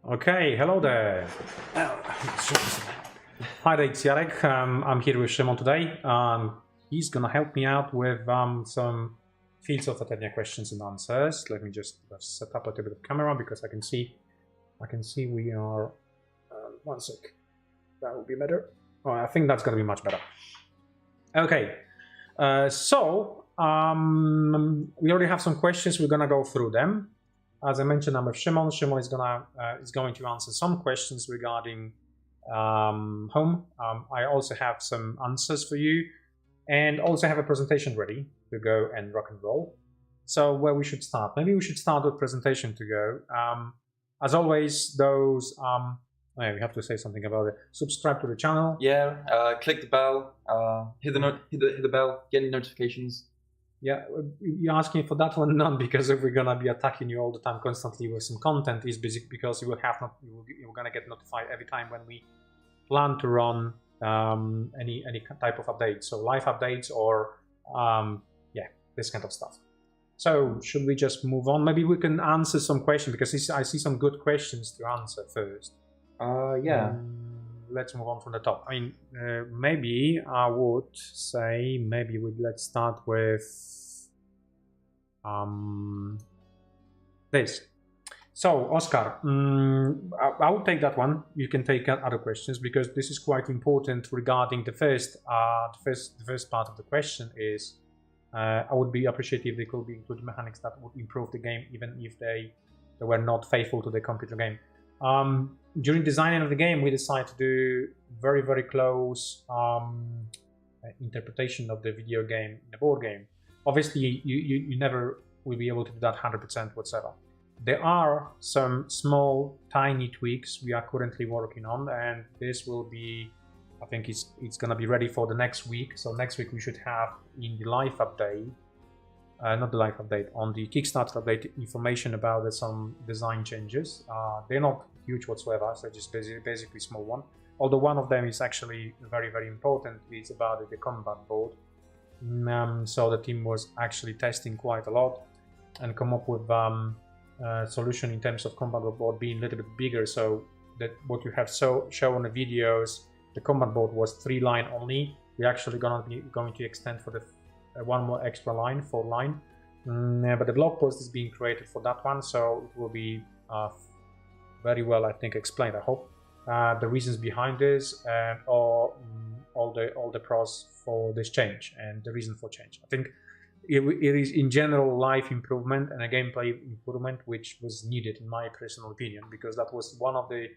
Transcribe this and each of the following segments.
Okay, hello there. Hi there, it's Jarek. I'm here with Szymon today. He's gonna help me out with some fields of Atenia questions and answers. Let me just set up a little bit of camera because I can see we are. One sec. That will be better. Oh, I think that's gonna be much better. Okay. We already have some questions. We're gonna go through them. As I mentioned, I'm with Szymon. Szymon is going to answer some questions regarding home. I also have some answers for you, and also have a presentation ready to go and rock and roll. So where we should start? Maybe we should start with presentation to go. As always, we have to say something about it. Subscribe to the channel. Yeah, click the bell, hit the bell, get any notifications. Yeah, you're asking for that one, not because if we're gonna be attacking you all the time constantly with some content. Is basically because you're gonna get notified every time when we plan to run any type of updates, so live updates or this kind of stuff. So should we just move on? Maybe we can answer some questions because I see some good questions to answer first. Yeah. Let's move on from the top. I mean, maybe I would say let's start with this. So Oscar, I will take that one. You can take other questions because this is quite important regarding the first part of the question. Is I would be appreciative if they could be included mechanics that would improve the game, even if they were not faithful to the computer game. During designing of the game, we decided to do very, very close interpretation of the video game, the board game. Obviously, you never will be able to do that 100% whatsoever. There are some small, tiny tweaks we are currently working on, and this will be, I think it's going to be ready for the next week. So next week we should have in the live update, not the live update, on the Kickstarter update information about some design changes. They're not huge whatsoever, so just basically small one. Although one of them is actually very, very important. It's about the combat board. So the team was actually testing quite a lot and come up with a solution in terms of combat board being a little bit bigger. So that what you have shown on the videos, the combat board was 3-line only. We're actually going to extend for the one more extra line, 4-line. But the blog post is being created for that one, so it will be very well, I think, explained. I hope the reasons behind this or all the pros for this change and the reason for change. I think it is in general life improvement and a gameplay improvement which was needed, in my personal opinion, because that was one of the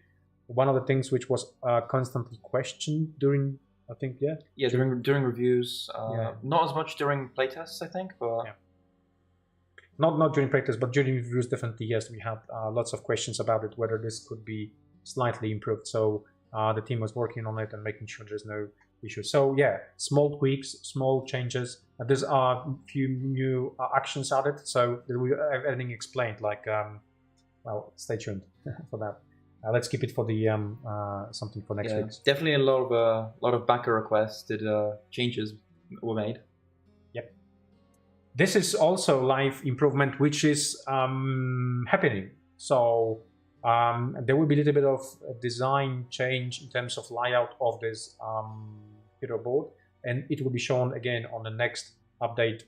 things which was constantly questioned during. I think during reviews, not as much during playtests, I think, but not during playtests, but during reviews definitely. Yes, we had lots of questions about it, whether this could be slightly improved. So the team was working on it and making sure there's no issue. So yeah, small tweaks, small changes. There's a few new actions added, so there will be everything explained. Like, well, stay tuned for that. Let's keep it for the something for next week. Definitely a lot of backer requested changes were made. Yep. This is also live improvement, which is happening. So there will be a little bit of a design change in terms of layout of this hero board, and it will be shown again on the next update.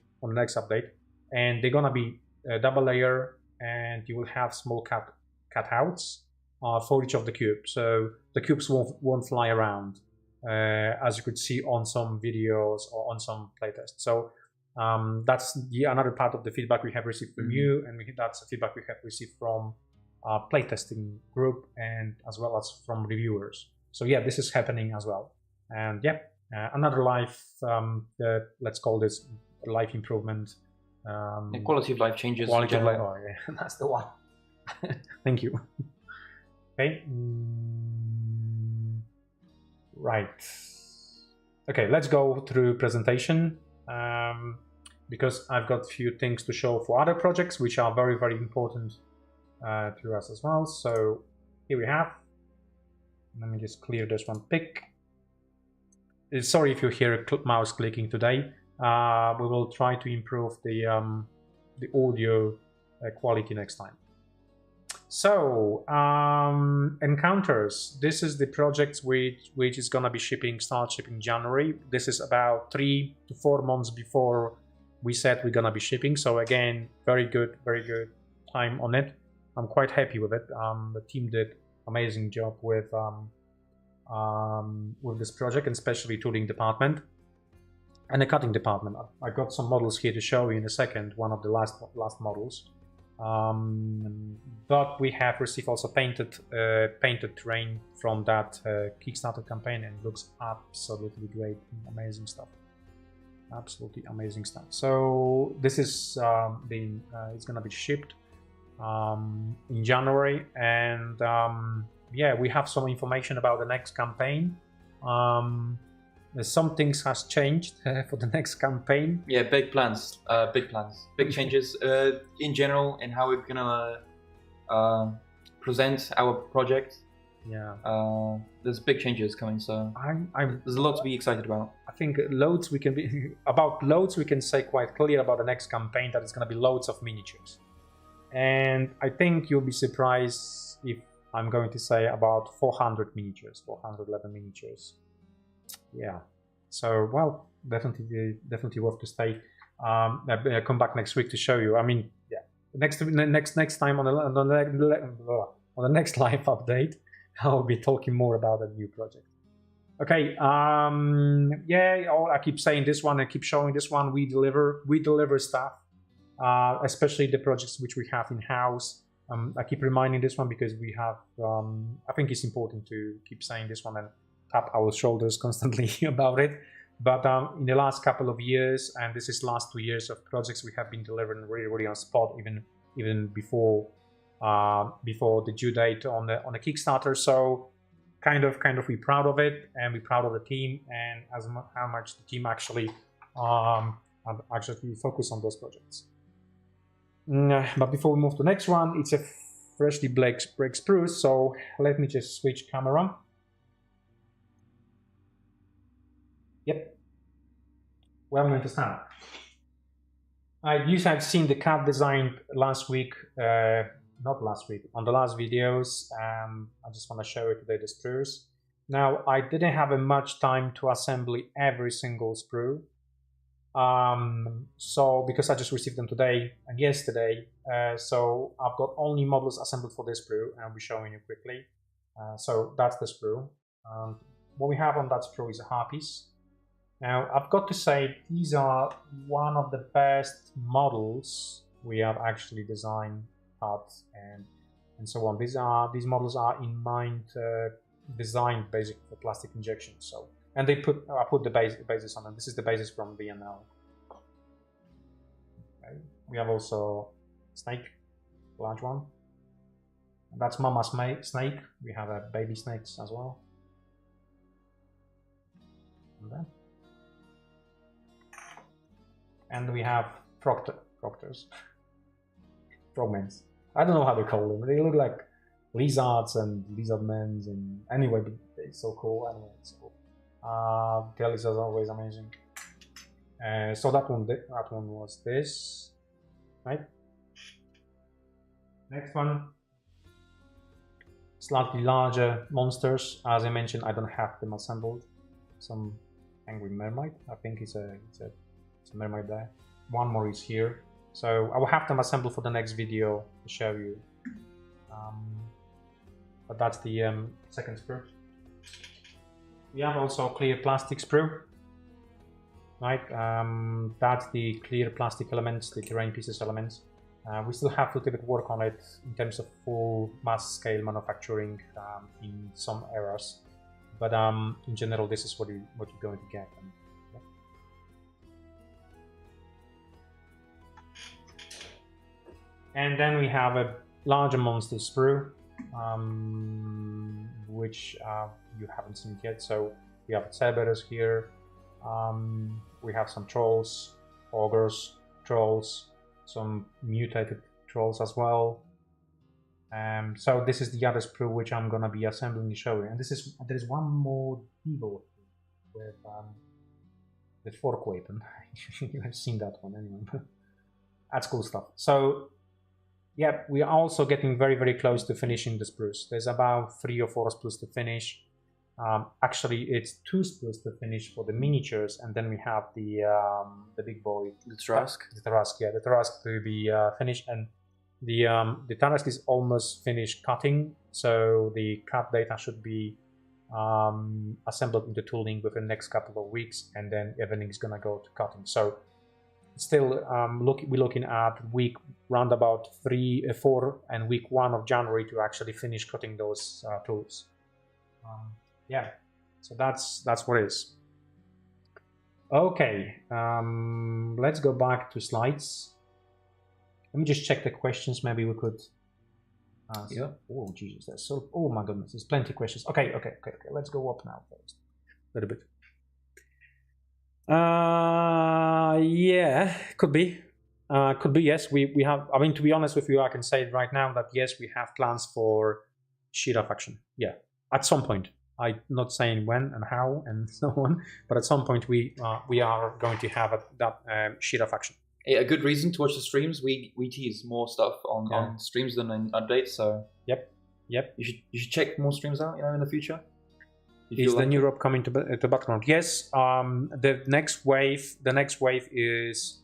And they're gonna be a double layer, and you will have small cutouts for each of the cubes, so the cubes won't fly around, as you could see on some videos or on some playtests. So that's another part of the feedback we have received from you, and that's the feedback we have received from our playtesting group and as well as from reviewers. So yeah, this is happening as well. And yeah, another life, let's call this life improvement. Quality of life changes. Quality of life, oh yeah, that's the one. Thank you. Okay. Right. Okay, let's go through presentation because I've got a few things to show for other projects which are very, very important to us as well. So here we have. Let me just clear this one pick. Sorry if you hear mouse clicking today. We will try to improve the audio quality next time. So, encounters. This is the project which is gonna be start shipping January. This is about 3 to 4 months before we said we're gonna be shipping. So again, very good time on it. I'm quite happy with it. The team did amazing job with this project, and especially tooling department and the cutting department. I got some models here to show you in a second. One of the last models. But we have received also painted terrain from that Kickstarter campaign, and it looks absolutely great. Amazing stuff. Absolutely amazing stuff. So this is it's gonna be shipped in January, and yeah, we have some information about the next campaign. Some things has changed for the next campaign. Yeah, big plans, big changes in general, and how we're gonna present our project. Yeah, there's big changes coming, so there's a lot to be excited about. I think loads we can be about loads. We can say quite clear about the next campaign that it's gonna be loads of miniatures, and I think you'll be surprised if I'm going to say about 400 miniatures, 411 miniatures. Yeah, so well, definitely worth to stay. I'll come back next week to show you. I mean, yeah, next time on the next live update, I'll be talking more about the new project. Okay, yeah, I keep saying this one, I keep showing this one. We deliver stuff, especially the projects which we have in house. I keep reminding this one because we have. I think it's important to keep saying this one and tap our shoulders constantly about it. But in the last couple of years, and this is last 2 years of projects, we have been delivering really on spot, even before the due date on the Kickstarter. So kind of we're proud of it, and we're proud of the team, and how much the team actually focus on those projects. But before we move to the next one, it's a freshly break sprue. So let me just switch camera. Yep, where I'm going to start. You have seen the card designed last week, not last week, on the last videos. I just want to show you today the sprues. Now, I didn't have much time to assemble every single sprue. So because I just received them today and yesterday, so I've got only models assembled for this sprue, and I'll be showing you quickly. So that's the sprue. What we have on that sprue is a harpies. Now, I've got to say, these are one of the best models we have actually designed, cut, and so on. These models are in mind designed basically for plastic injection. So, and I put the basis on them. This is the basis from BNL. Okay. We have also snake, large one. And that's Mama snake. We have a baby snakes as well. And we have proctors, frogmans. I don't know how to call them. They look like lizards and lizardmen, and anyway, but they're so cool. Anyway, it's cool. The lizards are always amazing. So that one was this, right? Next one, slightly larger monsters. As I mentioned, I don't have them assembled. Some angry mermaid. I think it's a mermaid there. One more is here. So I will have them assembled for the next video to show you. But that's the second sprue. We have also clear plastic sprue. Right, that's the clear plastic elements, the terrain pieces elements. We still have to take work on it in terms of full mass scale manufacturing in some areas. But in general, this is what you're going to get. And then we have a larger monster sprue, which you haven't seen yet. So we have Cerberus here. We have some trolls, ogres, trolls, some mutated trolls as well. So this is the other sprue which I'm gonna be assembling and showing. And there is one more evil with fork weapon. I've seen that one anyway. That's cool stuff. So yeah, we are also getting very, very close to finishing the sprues. There's about 3 or 4 sprues to finish. Actually, it's 2 sprues to finish for the miniatures, and then we have the big boy, The Trask. The Tarask to be finished, and the Tarask is almost finished cutting, so the cut data should be assembled into tooling within the next couple of weeks, and then everything is gonna go to cutting. So still, we're looking at week roundabout 3, 4, and week 1 of January to actually finish cutting those tools. Yeah, so that's what it is. Okay, let's go back to slides. Let me just check the questions. Maybe we could. Yeah. Oh Jesus, there's so. Oh my goodness, there's plenty of questions. Okay. Let's go up now first. A little bit. Yeah, could be. Yes. We have. I mean, to be honest with you, I can say right now that yes, we have plans for Shira faction. Yeah, at some point. I'm not saying when and how and so on, but at some point we are going to have that Shira faction. A good reason to watch the streams. We tease more stuff on streams than in updates. So yep. You should check more streams out. In the future. Is the new rope coming to Battleground? Yes. The next wave is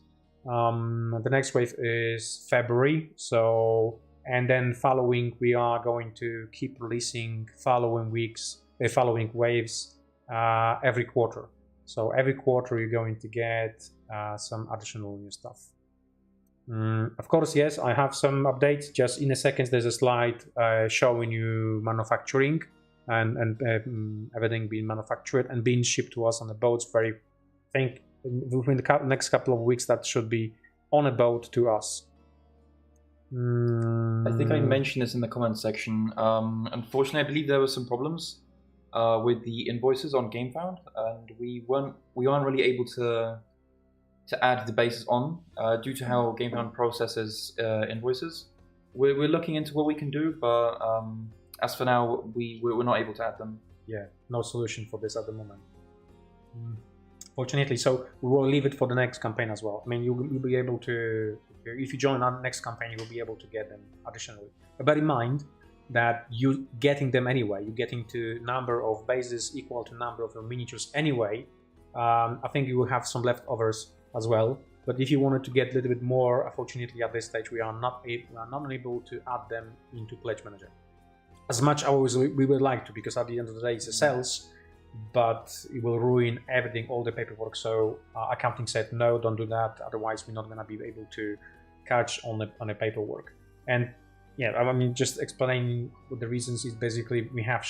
February. So and then following we are going to keep releasing following waves every quarter. So every quarter you're going to get some additional new stuff. Of course, yes, I have some updates. Just in a second, there's a slide showing you manufacturing and everything being manufactured and being shipped to us on the boats. I think within the next couple of weeks that should be on a boat to us. I think I mentioned this in the comments section. Unfortunately, I believe there were some problems with the invoices on GameFound, and we aren't really able to add the bases on due to how GameFound processes invoices. We're looking into what we can do, but as for now, we're not able to add them. Yeah, no solution for this at the moment. Fortunately, so we will leave it for the next campaign as well. I mean, you'll be able to, if you join our next campaign, you will be able to get them additionally. But bear in mind that you getting them anyway. You're getting to number of bases equal to number of your miniatures anyway. I think you will have some leftovers as well. But if you wanted to get a little bit more, unfortunately at this stage we are not able to add them into Pledge Manager. As much as we would like to, because at the end of the day it's a sales, but it will ruin everything, all the paperwork. So accounting said no, don't do that. Otherwise we're not going to be able to catch on the paperwork. And yeah, I mean, just explaining what the reasons is basically we have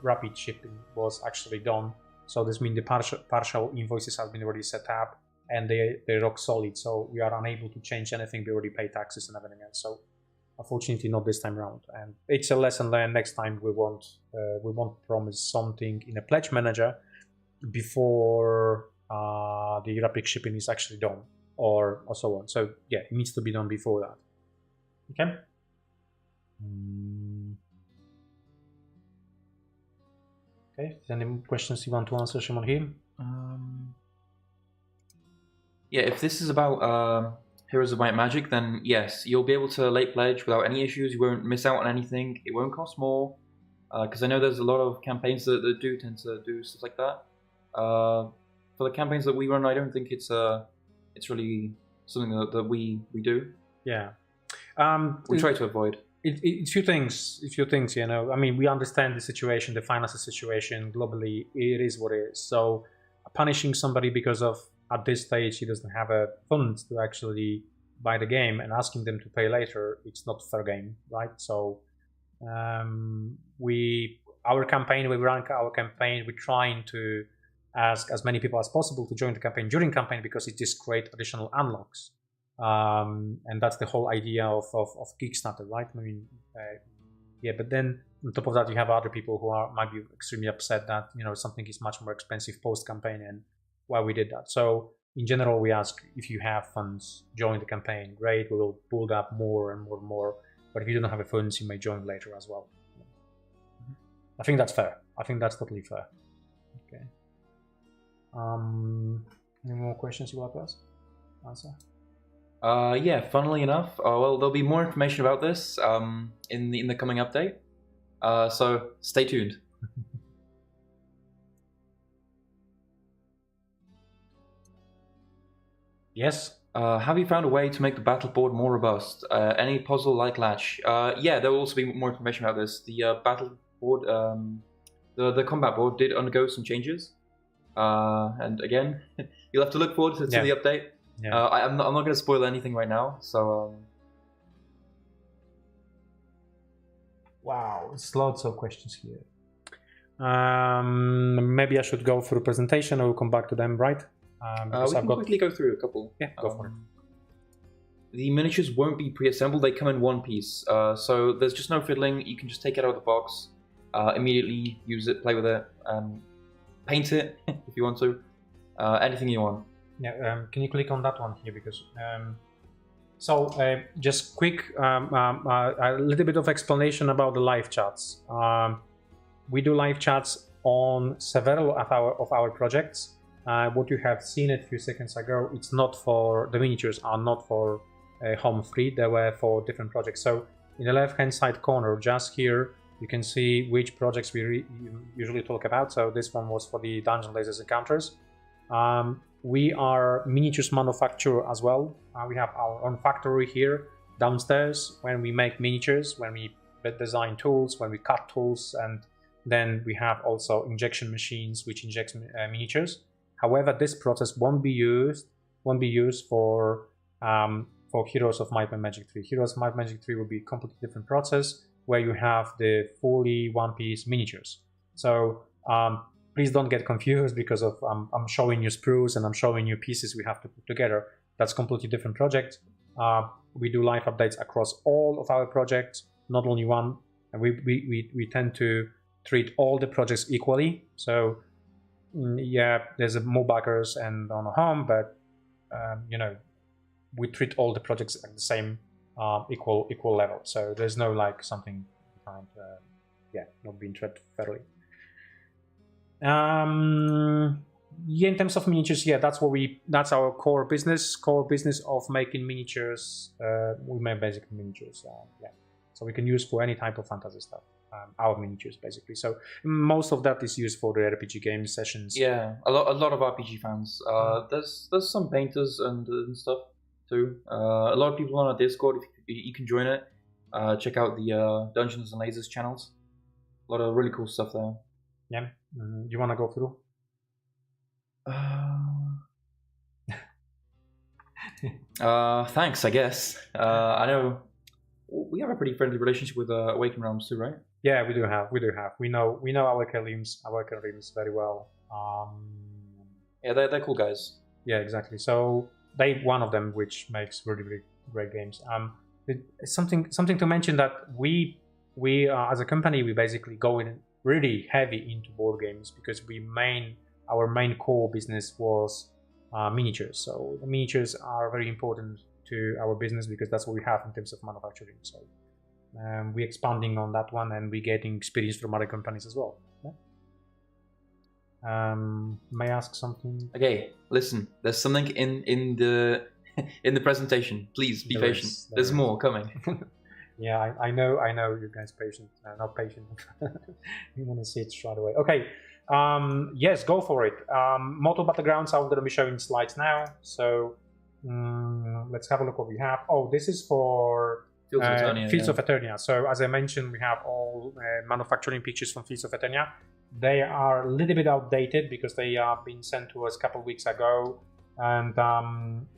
rapid shipping was actually done. So this means the partial invoices have been already set up and they're rock solid. So we are unable to change anything. We already pay taxes and everything else. So unfortunately not this time around. And it's a lesson learned. Next time we won't promise something in a Pledge Manager before the rapid shipping is actually done or so on. So yeah, it needs to be done before that. Okay. Okay, any questions you want to answer, Szymon, here? Yeah, if this is about Heroes of Might and Magic, then yes, you'll be able to late pledge without any issues. You won't miss out on anything. It won't cost more, because I know there's a lot of campaigns that do tend to do stuff like that. For the campaigns that we run, I don't think it's really something that we do. Yeah, we try to avoid. It's few things, you know. I mean, we understand the situation, the financial situation globally. It is what it is. So, punishing somebody because of at this stage he doesn't have a funds to actually buy the game and asking them to pay later, it's not fair game, right? So, our campaign, we rank our campaign. We're trying to ask as many people as possible to join the campaign during campaign because it just creates additional unlocks. And that's the whole idea of Kickstarter, right? I mean, yeah, but then on top of that, you have other people who might be extremely upset that, you know, something is much more expensive post-campaign and why we did that. So in general, we ask if you have funds, join the campaign. Great, we will build up more and more and more. But if you don't have the funds, you may join later as well. I think that's fair. I think that's totally fair. Okay. Any more questions you want to ask? Answer? Yeah, funnily enough, well, there'll be more information about this in the coming update. So stay tuned. Yes. Have you found a way to make the battle board more robust? Any puzzle-like latch? Yeah, there will also be more information about this. The battle board, the combat board did undergo some changes. And again, you'll have to look forward to the update. Yeah. I'm not going to spoil anything right now. So. Wow, it's lots of questions here. Maybe I should go through presentation. I will come back to them, right? We can quickly go through a couple. Yeah, go for it. The miniatures won't be pre-assembled, they come in one piece. So there's just no fiddling, you can just take it out of the box, immediately use it, play with it, paint it if you want to, anything you want. Yeah, can you click on that one here? Because just quick, a little bit of explanation about the live chats. We do live chats on several of our projects. What you have seen a few seconds ago, it's not for the miniatures, are not for home free. They were for different projects. So in the left hand side corner, just here, you can see which projects we usually talk about. So this one was for the Dungeon Lasers Encounters. We are miniatures manufacturer as well. We have our own factory here downstairs when we make miniatures, when we design tools, when we cut tools, and then we have also injection machines which inject miniatures. However, this process won't be used for Heroes of Might and Magic 3. Heroes of Might and Magic 3 will be a completely different process where you have the fully one-piece miniatures. So please don't get confused because of I'm showing you sprues and I'm showing you pieces we have to put together. That's completely different project. We do live updates across all of our projects, not only one. And we tend to treat all the projects equally. So yeah, there's more backers and on a home, but we treat all the projects at the same equal level. So there's no like something behind, not being treated fairly. Yeah, in terms of miniatures, yeah, that's our core business of making miniatures. We make basically miniatures, so we can use for any type of fantasy stuff. Our miniatures basically. So most of that is used for the RPG game sessions. Yeah, a lot of RPG fans. There's some painters and stuff too. A lot of people on our Discord. If you can join it, check out the Dungeons and Lasers channels. A lot of really cool stuff there. Yeah, you want to go through? Thanks, I guess. I know we have a pretty friendly relationship with Awakened Realms too, right? Yeah, we do have. We know our Kalims very well. Yeah, they're cool guys. Yeah, exactly. So they one of them which makes really, really great games. Something to mention that we as a company we basically go in really heavy into board games because our main core business was miniatures. So the miniatures are very important to our business because that's what we have in terms of manufacturing. So we're expanding on that one and we're getting experience from other companies as well. Yeah? May I ask something? Okay, listen. There's something in the in the presentation. Please be patient. There's more coming. Yeah, I know you guys patient. Not patient. You want to see it straight away. Okay. Yes, go for it. Mortal Battlegrounds, I'm going to be showing slides now. So let's have a look what we have. Oh, this is for Fields of Eternia. So as I mentioned, we have all manufacturing pictures from Fields of Eternia. They are a little bit outdated because they are being sent to us a couple of weeks ago. And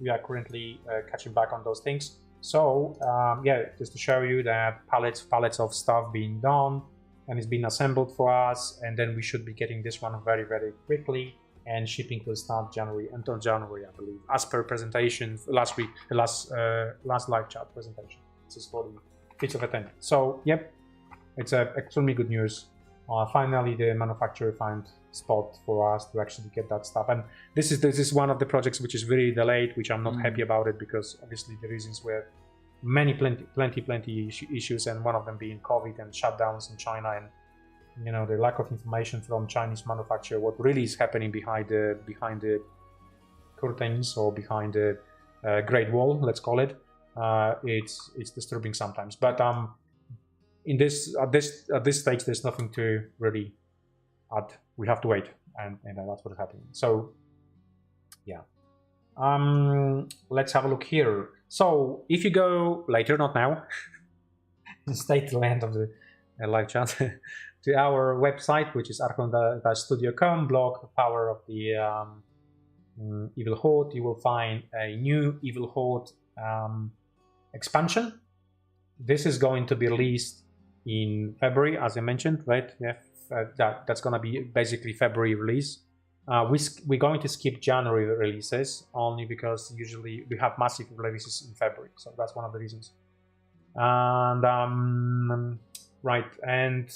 we are currently catching back on those things. So yeah, just to show you that pallets of stuff being done and it's been assembled for us, and then we should be getting this one very, very quickly, and shipping will start until January, I believe, as per presentation last week, last live chat presentation. This is for the Fields of Eternia. So yep, it's extremely good news. Finally, the manufacturer found spot for us to actually get that stuff, and this is one of the projects which is really delayed, which I'm not happy about it because obviously the reasons were plenty issues, and one of them being COVID and shutdowns in China, and the lack of information from Chinese manufacturer what really is happening behind the curtains or behind the Great Wall, let's call it. It's disturbing sometimes, but at this stage, there's nothing to really add. We have to wait, and that's what is happening. So, yeah. Let's have a look here. So, if you go later, not now, stay till the end of the live chat, to our website, which is archon.studio.com, blog Power of the Evil Horde, you will find a new Evil Horde expansion. This is going to be released in February, as I mentioned, right? Yeah, that's going to be basically February release. We're going to skip January releases only because usually we have massive releases in February, so that's one of the reasons. And right, and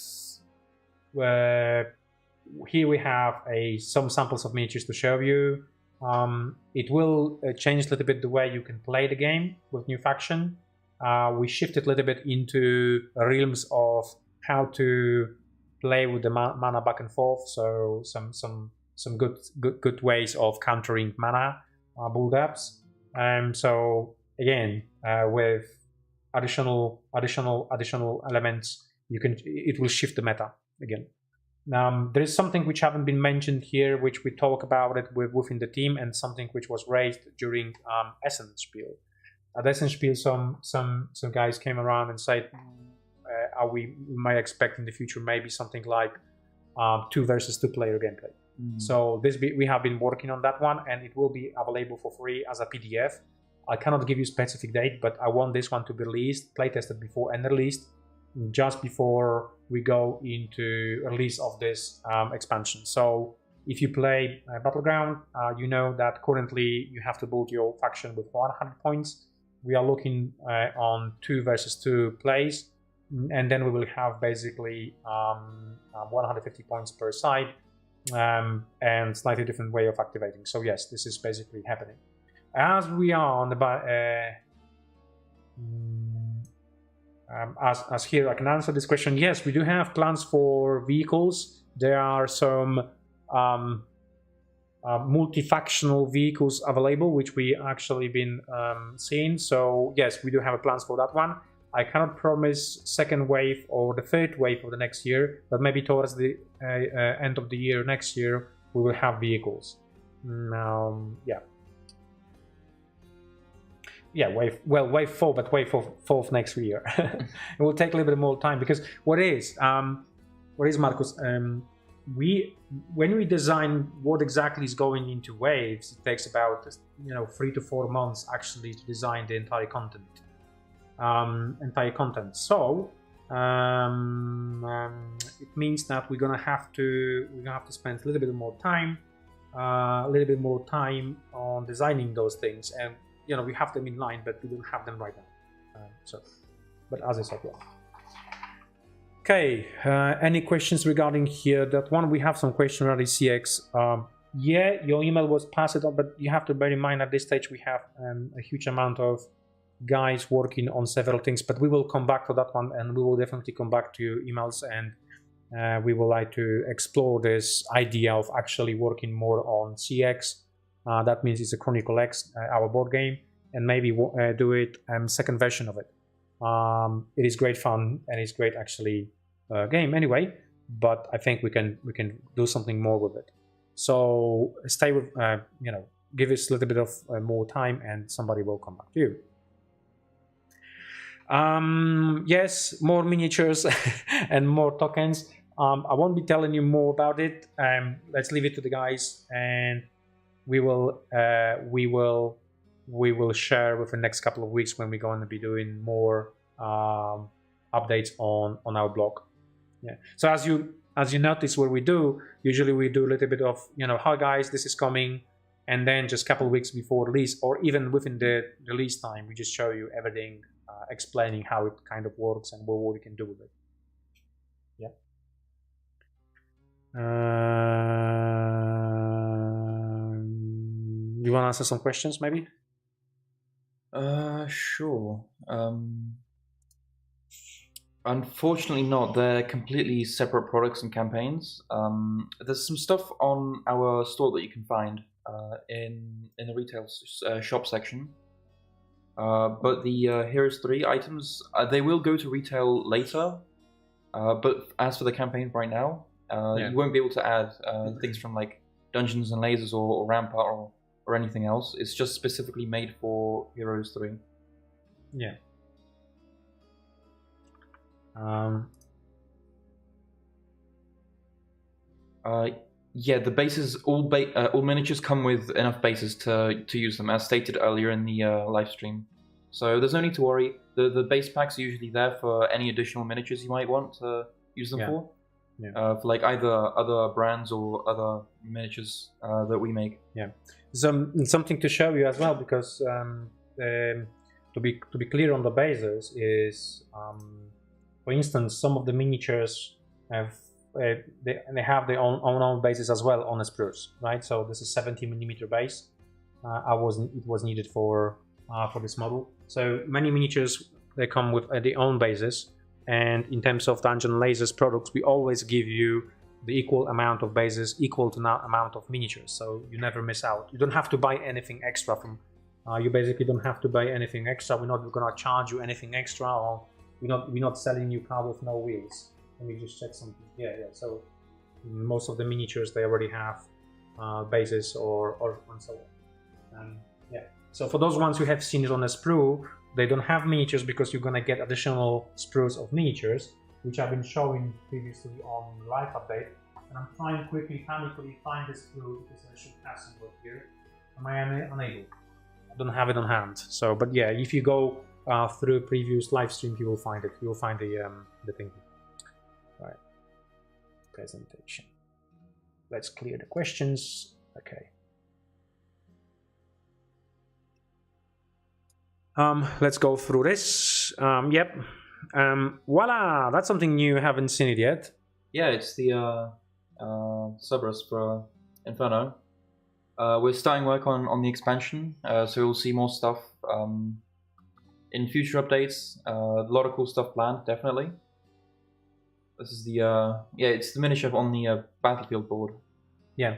here we have some samples of miniatures to show you. It will change a little bit the way you can play the game with new faction. We shifted a little bit into realms of how to play with the mana back and forth. So some good ways of countering mana build-ups. So again, with additional elements, it will shift the meta again. There is something which haven't been mentioned here, which we talk about it within the team, and something which was raised during Essence Spiel. At Essence Spiel, some guys came around and said, we might expect in the future maybe something like 2 versus 2 player gameplay. So we have been working on that one, and it will be available for free as a PDF. I cannot give you a specific date, but I want this one to be released, playtested before and released, just before we go into release of this expansion. So if you play Battleground, you know that currently you have to build your faction with 100 points. We are looking on 2 versus 2 plays, and then we will have basically 150 points per side, and slightly different way of activating. So yes, this is basically happening. As we are on the as here I can answer this question. Yes, we do have plans for vehicles. There are some multi-factional vehicles available, which we actually been seeing. So yes, we do have plans for that one. I cannot promise second wave or the third wave of the next year, but maybe towards the end of the year next year we will have vehicles. Wave 4, but wave 4 of next year. It will take a little bit more time, because what is Marcus? When we design what exactly is going into waves, it takes about 3 to 4 months actually to design the entire content. So it means that we're gonna have to spend a little bit more time on designing those things, and we have them in line, but we don't have them right now. But as I said, yeah. Okay, any questions regarding here? That one, we have some questions regarding CX. Yeah, your email was passed on, but you have to bear in mind at this stage we have a huge amount of guys working on several things, but we will come back to that one, and we will definitely come back to your emails, and we would like to explore this idea of actually working more on CX. That means it's a Chronicle X, our board game, and maybe do it second version of it. It is great fun, and it's great actually game anyway, but I think we can do something more with it. So stay with give us a little bit of more time, and somebody will come back to you. Yes, more miniatures and more tokens. I won't be telling you more about it. Let's leave it to the guys, and we will share with the next couple of weeks when we're going to be doing more updates on our blog. Yeah. So as you notice, what we do usually, we do a little bit of hi guys, this is coming, and then just a couple of weeks before release, or even within the release time, we just show you everything, explaining how it kind of works and what we can do with it. Yeah. You want to answer some questions, maybe? Sure. Unfortunately not. They're completely separate products and campaigns. There's some stuff on our store that you can find in the retail shop section. But the Heroes 3 items, they will go to retail later. But as for the campaign right now, you won't be able to add things from like Dungeons and Lasers or Rampart or anything else. It's just specifically made for Heroes 3. Yeah. Yeah, the bases, all miniatures come with enough bases to use them, as stated earlier in the live stream. So there's no need to worry. The base packs are usually there for any additional miniatures you might want to use them for. Yeah. For like either other brands or other miniatures that we make. Yeah. Something to show you as well, because to be clear on the bases is, for instance, some of the miniatures have they have their own bases as well on the sprues, right? So this is 70mm base. It was needed for this model. So many miniatures, they come with their own bases, and in terms of Dungeon Lasers products, we always give you the equal amount of bases equal to the amount of miniatures, so you never miss out. You don't have to buy anything extra from. You basically don't have to buy anything extra. We're not gonna charge you anything extra, or we're not selling you car with no wheels. Let me just check something. Yeah. So most of the miniatures, they already have bases or and so on. Yeah. So for those ones who have seen it on a sprue, they don't have miniatures because you're gonna get additional sprues of miniatures, which I've been showing previously on live update. And I'm trying quickly, panically find this sprue because I should have some work here. Am I unable? I don't have it on hand. So, but yeah, if you go through previous live stream, you will find it. You will find the thing. Right. Presentation. Let's clear the questions. Okay. Let's go through this. Yep. Voila! That's something new. Haven't seen it yet. Yeah, it's the Cerberus for Inferno. We're starting work on the expansion, so you'll see more stuff in future updates. A lot of cool stuff planned, definitely. This is the it's the miniature on the battlefield board. Yeah.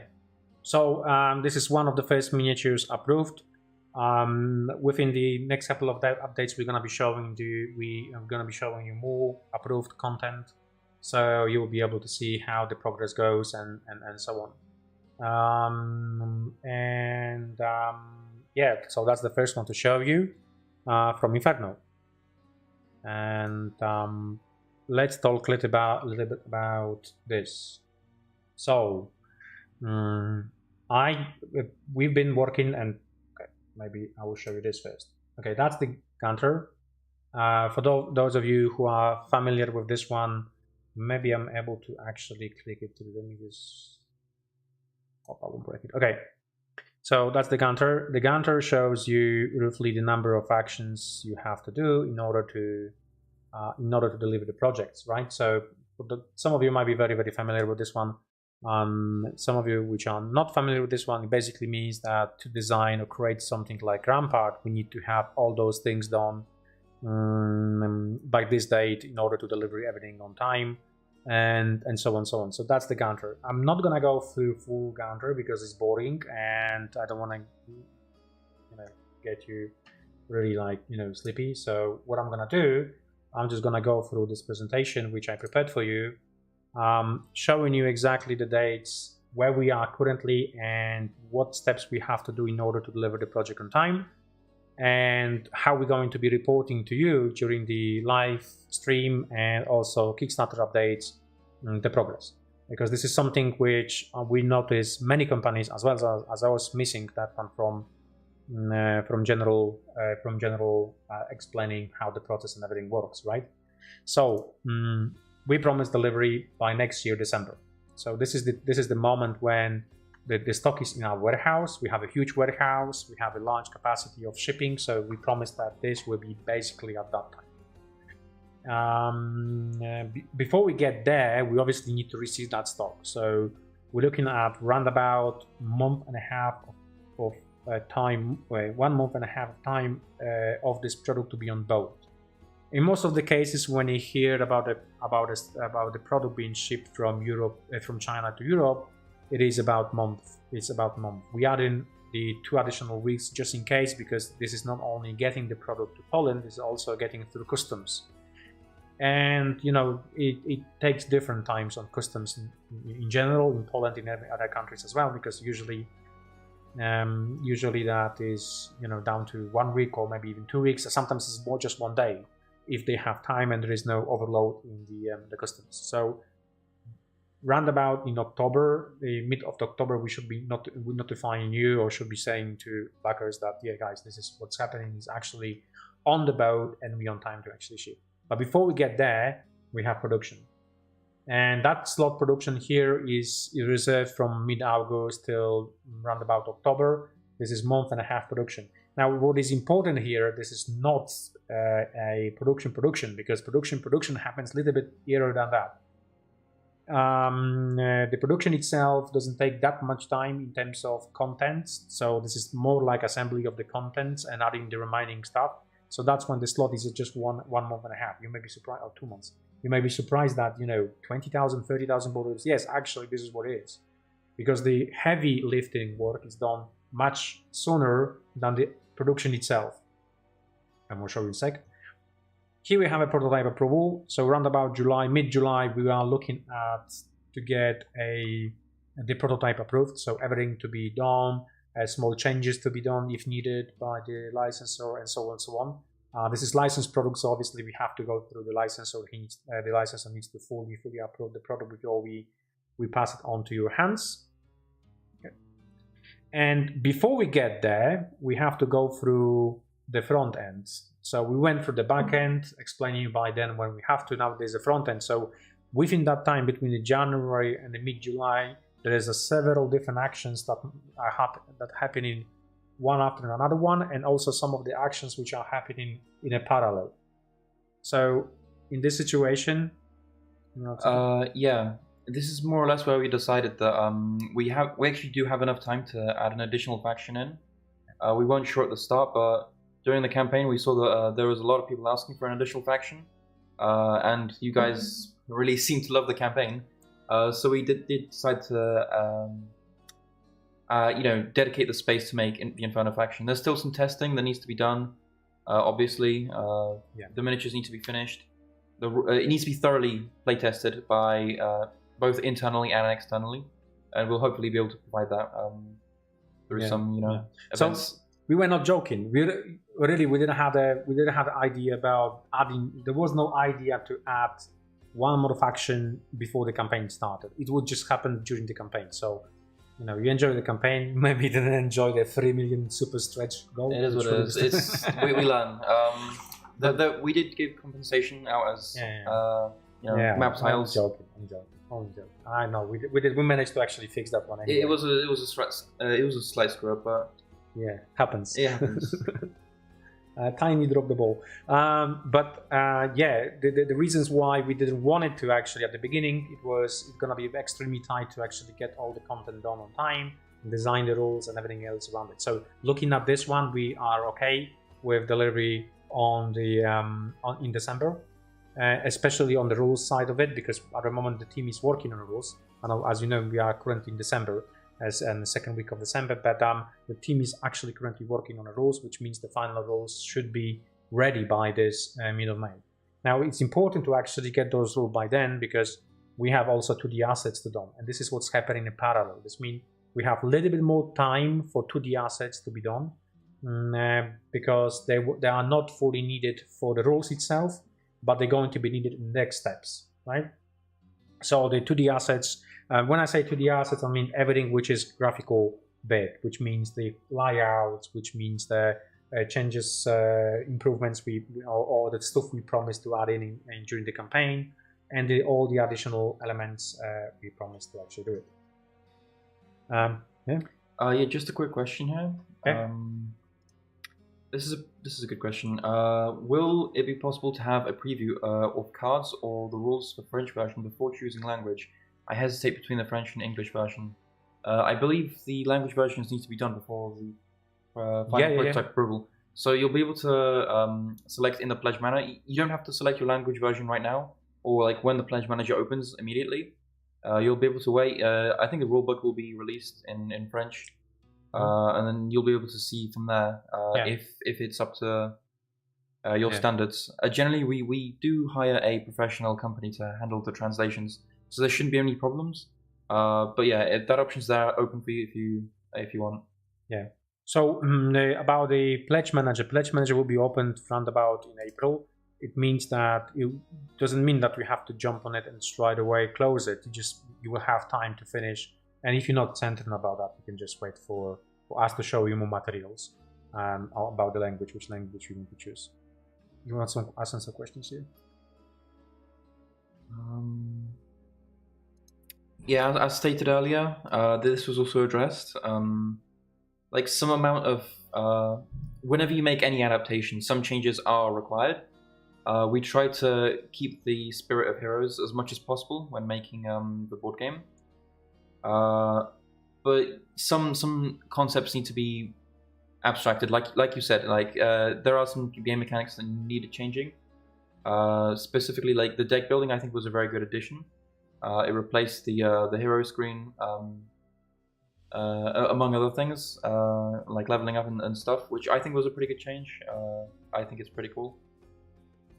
So this is one of the first miniatures approved. Within the next couple of updates, we're gonna be showing you more approved content, so you will be able to see how the progress goes and so on. Yeah, so that's the first one to show you from Inferno, and let's talk a little bit about this. So we've been working, and maybe I will show you this first. Okay, that's the counter. For those of you who are familiar with this one, maybe I'm able to actually click it through. Let me just hope I won't break it. Okay, so that's the counter. The counter shows you roughly the number of actions you have to do in order to deliver the projects, right? So some of you might be very, very familiar with this one. Some of you which are not familiar with this one, it basically means that to design or create something like Rampart, we need to have all those things done by this date in order to deliver everything on time, and so on, so on. So that's the Ganter. I'm not gonna go through full Ganter because it's boring, and I don't want to get you really sleepy. So what I'm gonna do, I'm just gonna go through this presentation which I prepared for you, showing you exactly the dates, where we are currently, and what steps we have to do in order to deliver the project on time, and how we're going to be reporting to you during the live stream and also Kickstarter updates, the progress. Because this is something which we notice many companies, as well as I was missing that one from general explaining how the process and everything works, right? So we promise delivery by next year December. So this is the moment when the stock is in our warehouse. We have a huge warehouse. We have a large capacity of shipping. So we promise that this will be basically at that time. Before we get there, we obviously need to receive that stock. So we're looking at around about month and a half of time, 1 month and a half of time of this product to be on boat. In most of the cases, when you hear about the product being shipped from China to Europe, it is about month. It's about month. We are in the 2 additional weeks just in case, because this is not only getting the product to Poland, it's also getting through customs. And it takes different times on customs in general, in Poland, in other countries as well, because usually that is down to 1 week or maybe even 2 weeks. Sometimes it's more just 1 day if they have time and there is no overload in the customs. So roundabout in October, the mid of October, we should be notifying you, or should be saying to backers that, yeah guys, this is what's happening, is actually on the boat and we on time to actually ship. But before we get there, we have production. And that slot production here is reserved from mid-August till roundabout October. This is month and a half production. Now, what is important here, this is not a production, because production happens a little bit earlier than that. The production itself doesn't take that much time in terms of contents, so this is more like assembly of the contents and adding the remaining stuff. So that's when the slot is just one month and a half. You may be surprised, or 2 months. You may be surprised that 20,000, 30,000 bottles. Yes, actually, this is what it is, because the heavy lifting work is done much sooner than the production itself. I'm going to show you in a sec. Here we have a prototype approval. So around about mid-July, we are looking at to get the prototype approved. So everything to be done, small changes to be done if needed by the licensor, and so on and so on. This is licensed product, so obviously we have to go through the licensor. The licensor needs to fully approve the product before we pass it on to your hands. Okay. And before we get there, we have to go through the front end. So we went through the back end, explaining by then when we have to. Now there's a front end. So within that time between the January and the mid-July, there is several different actions that are happening one after another one, and also some of the actions which are happening in a parallel. So in this situation, yeah, this is more or less where we decided that we actually do have enough time to add an additional faction in. We weren't sure at the start, but during the campaign we saw that there was a lot of people asking for an additional faction, and you guys really seemed to love the campaign. So we did decide to dedicate the space to make the Inferno faction. There's still some testing that needs to be done. Obviously, the miniatures need to be finished. It needs to be thoroughly play tested by both internally and externally, and we'll hopefully be able to provide that through some events. So we were not joking. We didn't have an idea about adding. There was no idea to add one more faction before the campaign started. It would just happen during the campaign. So you enjoy the campaign, maybe didn't enjoy the 3 million super stretch goal. It is what it is. we learn. We did give compensation out as map tiles. I'm joking. I know we managed to actually fix that one. Anyway. It was a slight screw up, but yeah, happens. It happens. Tiny drop the ball. The reasons why we didn't want it to actually at the beginning, it's gonna be extremely tight to actually get all the content done on time, design the rules and everything else around it. So looking at this one, we are okay with delivery in December, especially on the rules side of it, because at the moment the team is working on the rules. And as you know, we are currently in December, in the second week of December, but the team is actually currently working on the rules, which means the final rules should be ready by this mid of May. Now, it's important to actually get those rules by then, because we have also 2D assets to do, and this is what's happening in parallel. This means we have a little bit more time for 2D assets to be done, because they are not fully needed for the rules itself, but they're going to be needed in the next steps, right? So the 2D assets, when I say 2D assets, I mean everything which is graphical bit, which means the layouts, which means the changes, improvements or the stuff we promised to add in during the campaign, and all the additional elements we promised to actually do it. Just a quick question here. Okay. This is a good question. Will it be possible to have a preview of cards or the rules for French version before choosing language? I hesitate between the French and English version. I believe the language versions need to be done before the final prototype approval. So you'll be able to select in the pledge manager. You don't have to select your language version right now, or like when the pledge manager opens immediately. You'll be able to wait. I think the rulebook will be released in French and then you'll be able to see from there if it's up to your standards. Generally, we do hire a professional company to handle the translations, so there shouldn't be any problems. But yeah, that option's there, open for you if you want. Yeah. So about the pledge manager will be opened roundabout in April. It means that it doesn't mean that we have to jump on it and straight away close it. You will have time to finish. And if you're not certain about that, you can just wait for us to show you more materials about the language, which language you need to choose. You want to ask some questions here? Yeah, as stated earlier, this was also addressed. Like some amount of whenever you make any adaptation, some changes are required. We try to keep the spirit of Heroes as much as possible when making the board game. But some concepts need to be abstracted, like you said. Like there are some game mechanics that needed changing. Specifically, like the deck building, I think was a very good addition. It replaced the hero screen, among other things, like leveling up and stuff, which I think was a pretty good change. I think it's pretty cool.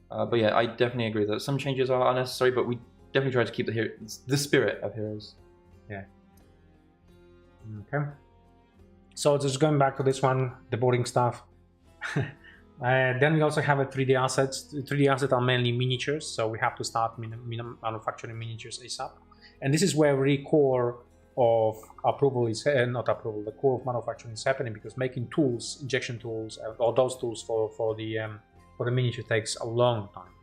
But yeah, I definitely agree that some changes are unnecessary, but we definitely try to keep the spirit of Heroes. Yeah. Okay. So just going back to this one, the boarding stuff. Then we also have a 3D assets. 3D assets are mainly miniatures, so we have to start manufacturing miniatures ASAP. And this is where the core of approval is not approval. The core of manufacturing is happening, because making tools, injection tools, or those tools for the miniature takes a long time.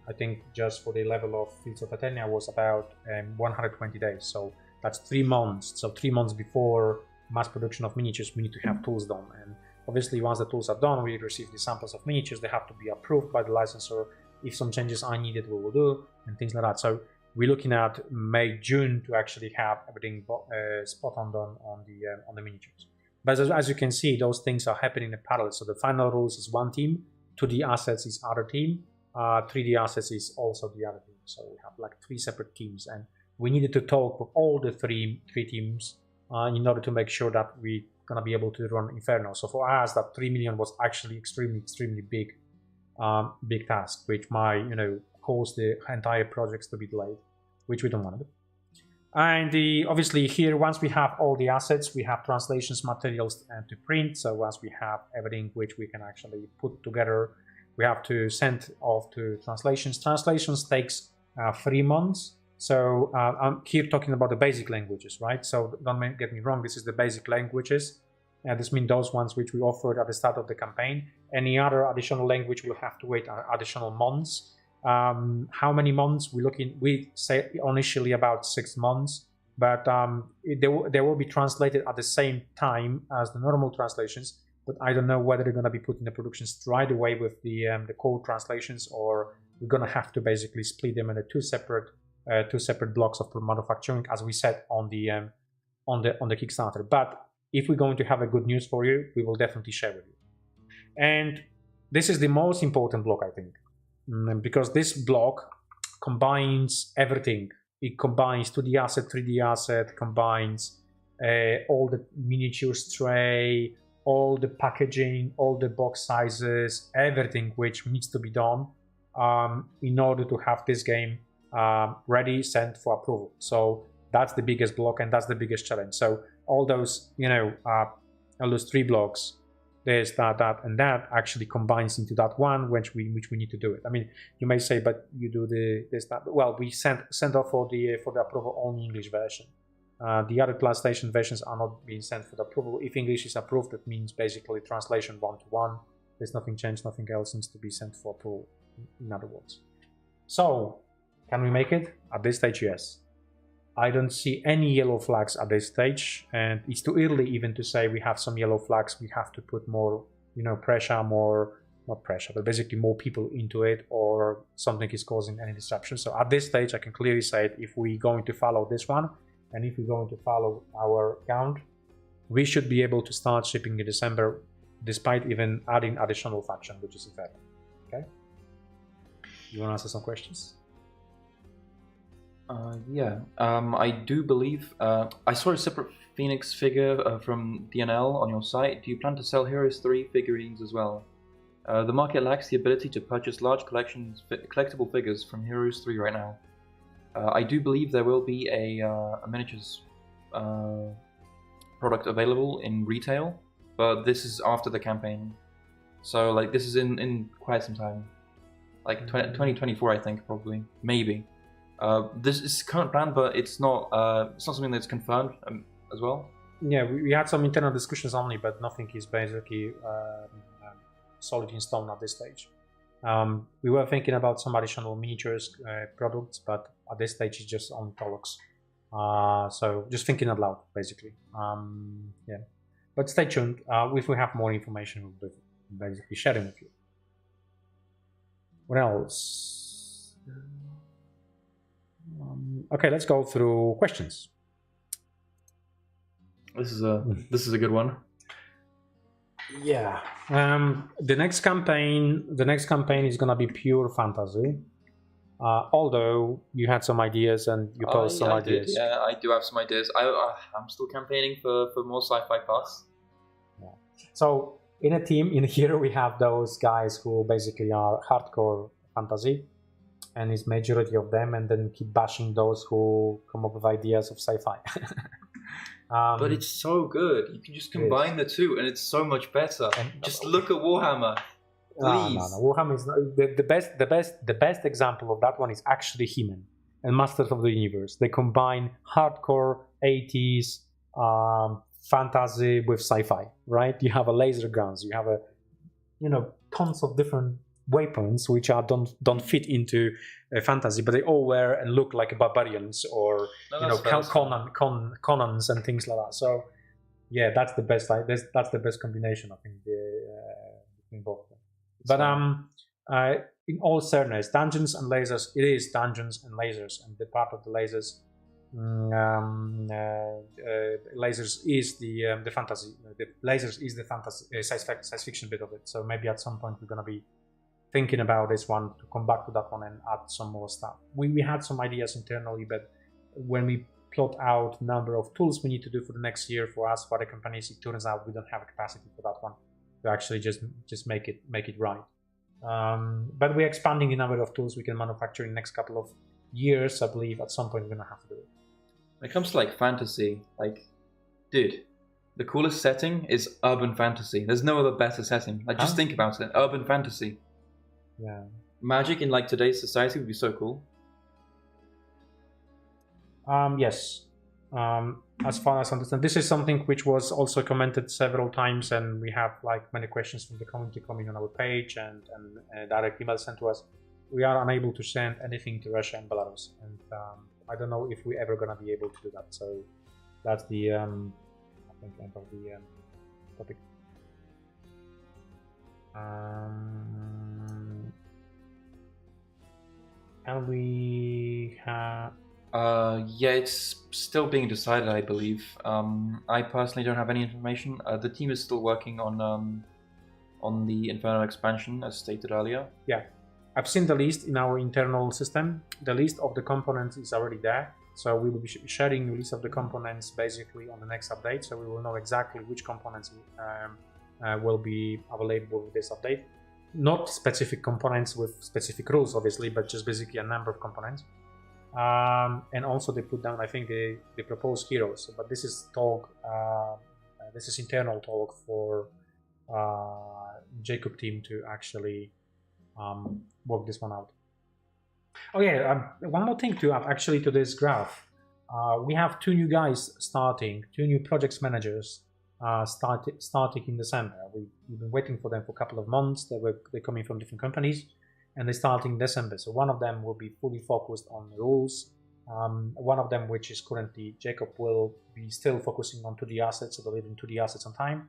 I think just for the level of Fields of Athenia was about 120 days. So that's 3 months. So 3 months before mass production of miniatures, we need to have tools done. And obviously, once the tools are done, we receive the samples of miniatures. They have to be approved by the licensor. If some changes are needed, we will do, and things like that. So we're looking at May, June to actually have everything spot on done on the miniatures. But as you can see, those things are happening in parallel. So the final rules is one team, 2D assets is other team, 3D assets is also the other team. So we have like 3 separate teams, and we needed to talk with all the three teams in order to make sure that we gonna be able to run Inferno. So for us, that 3 million was actually extremely big task, which might cause the entire projects to be delayed, which we don't want to do. And obviously here, once we have all the assets, we have translations materials to print. So once we have everything which we can actually put together, we have to send off to translations. Translations takes 3 months. So I'm here talking about the basic languages, right? So don't get me wrong, this is the basic languages. This means those ones which we offered at the start of the campaign. Any other additional language will have to wait additional months. How many months? We say initially about 6 months, but they will be translated at the same time as the normal translations. But I don't know whether they're going to be put in the productions right away with the core translations, or we're going to have to basically split them into two separate blocks of manufacturing, as we said on the Kickstarter. But if we're going to have a good news for you, we will definitely share with you. And this is the most important block, I think, because this block combines everything. It combines 2D asset, 3D asset, combines all the miniatures tray, all the packaging, all the box sizes, everything which needs to be done in order to have this game ready, sent for approval. So that's the biggest block, and that's the biggest challenge. So all those, all those 3 blocks, there's that, and that actually combines into that one, which we need to do it. I mean, you may say, but you do this, that. Well, we sent off for the approval only English version. The other translation versions are not being sent for the approval. If English is approved, that means basically translation 1-to-1. There's nothing changed, nothing else needs to be sent for approval, in other words. So, can we make it? At this stage, yes. I don't see any yellow flags at this stage, and it's too early even to say we have some yellow flags. We have to put more, pressure, not pressure, but basically more people into it, or something is causing any disruption. So at this stage, I can clearly say if we're going to follow this one, and if we're going to follow our count, we should be able to start shipping in December, despite even adding additional faction, which is effect. Okay? You want to answer some questions? Yeah, I do believe I saw a separate Phoenix figure from DNL on your site. Do you plan to sell Heroes 3 figurines as well? The market lacks the ability to purchase large collectible figures from Heroes 3 right now. I do believe there will be a miniatures product available in retail, but this is after the campaign. So like this is in quite some time. Like 2024, I think, probably. Maybe. This is current plan, but it's not something that's confirmed as well. Yeah, we had some internal discussions only, but nothing is basically solid in stone at this stage. We were thinking about some additional miniatures products, but at this stage it's just on talks. So just thinking out loud, basically. Yeah, but stay tuned. If we have more information, we'll be basically sharing with you. What else? Okay, let's go through questions. This is a good one. Yeah. The next campaign is gonna be pure fantasy. Although you had some ideas and you posed some ideas. Yeah, I do have some ideas. I'm still campaigning for more sci-fi parts. Yeah. So in a team in here we have those guys who basically are hardcore fantasy, and it's majority of them, and then keep bashing those who come up with ideas of sci-fi. But it's so good. You can just combine the two, and it's so much better. And just look at Warhammer. Please. No. Warhammer is the best example of that one is actually He-Man and Masters of the Universe. They combine hardcore 80s fantasy with sci-fi, right? You have a laser guns, you have tons of different weapons which don't fit into fantasy, but they all wear and look like barbarians or Conans and things like that. So yeah, that's the best. That's the best combination, I think, between both of them. But in all fairness, Dungeons and Lasers, it is Dungeons and Lasers, and the part of the lasers, lasers is the fantasy. The lasers is the fantasy science fiction bit of it. So maybe at some point we're gonna be thinking about this one to come back to that one and add some more stuff. We had some ideas internally, but when we plot out number of tools we need to do for the next year for us, for the companies, it turns out we don't have a capacity for that one to actually just make it right. But we're expanding the number of tools we can manufacture in the next couple of years. I believe at some point we're gonna have to do it. When it comes to like fantasy, like, dude, the coolest setting is urban fantasy. There's no other better setting. Like, just think about it. Urban fantasy. Yeah. Magic in like today's society would be so cool. Yes. As far as I understand, this is something which was also commented several times, and we have like many questions from the community coming on our page and direct emails sent to us. We are unable to send anything to Russia and Belarus, and I don't know if we're ever gonna be able to do that. So that's the I think end of the topic. And we have. Yeah, it's still being decided, I believe. I personally don't have any information. The team is still working on the Inferno expansion, as stated earlier. Yeah, I've seen the list in our internal system. The list of the components is already there. So we will be sharing the list of the components basically on the next update. So we will know exactly which components will be available with this update. Not specific components with specific rules, obviously, but just basically a number of components. And also they put down, I think, they propose heroes. But this is talk. This is internal talk for Jacob team to actually work this one out. Oh yeah, one more thing to add actually to this graph. We have two new guys starting, two new projects managers starting in December. We've been waiting for them for a couple of months. They're coming from different companies, and they're starting in December. So one of them will be fully focused on the rules. One of them, which is currently Jacob, will be still focusing on 2D assets, so delivering 2D assets on time,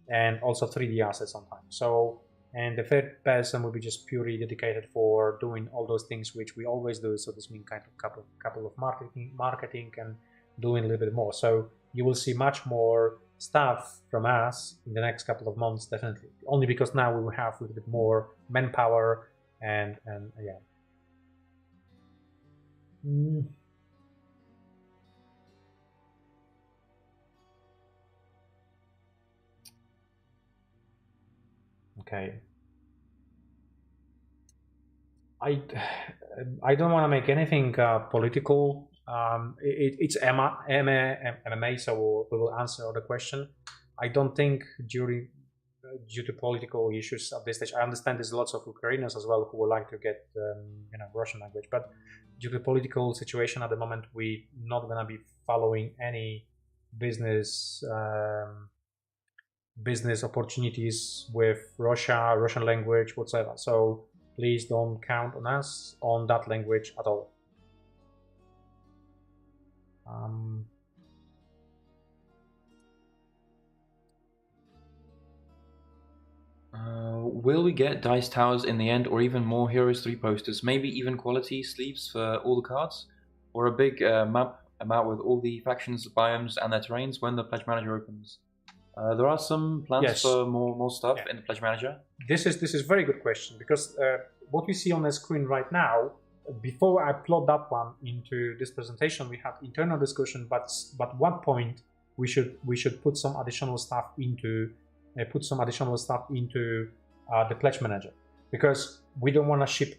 and also 3D assets on time. So, and the third person will be just purely dedicated for doing all those things which we always do. So this means kind of couple of marketing and doing a little bit more. So you will see much more stuff from us in the next couple of months, definitely. Only because now we will have a little bit more manpower and yeah. Okay. I don't want to make anything political. It's MMA, so we will answer the question. I don't think due to political issues at this stage. I understand there's lots of Ukrainians as well who would like to get Russian language, but due to political situation at the moment, we're not gonna be following any business business opportunities with Russian language, whatsoever. So please don't count on us on that language at all. Will we get dice towers in the end, or even more Heroes 3 posters? Maybe even quality sleeves for all the cards, or a big map with all the factions, biomes, and their terrains when the Pledge Manager opens. There are some plans for more stuff in the Pledge Manager. This is very good question, because what we see on the screen right now, before I plot that one into this presentation, we have internal discussion. But one point we should put some additional stuff into the Pledge Manager, because we don't want to ship.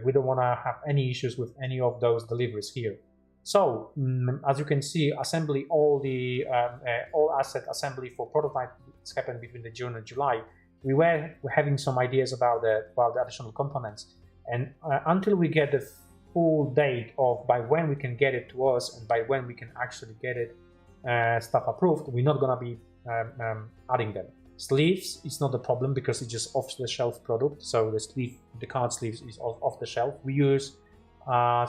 We don't want to have any issues with any of those deliveries here. So as you can see, assembly, all asset assembly for prototype happened between the June and July. We were having some ideas about the additional components, and until we get the full date of by when we can get it to us and by when we can actually get it stuff approved, we're not gonna be adding them. Sleeves is not the problem because it's just off-the-shelf product. So the card sleeves is off the shelf. We use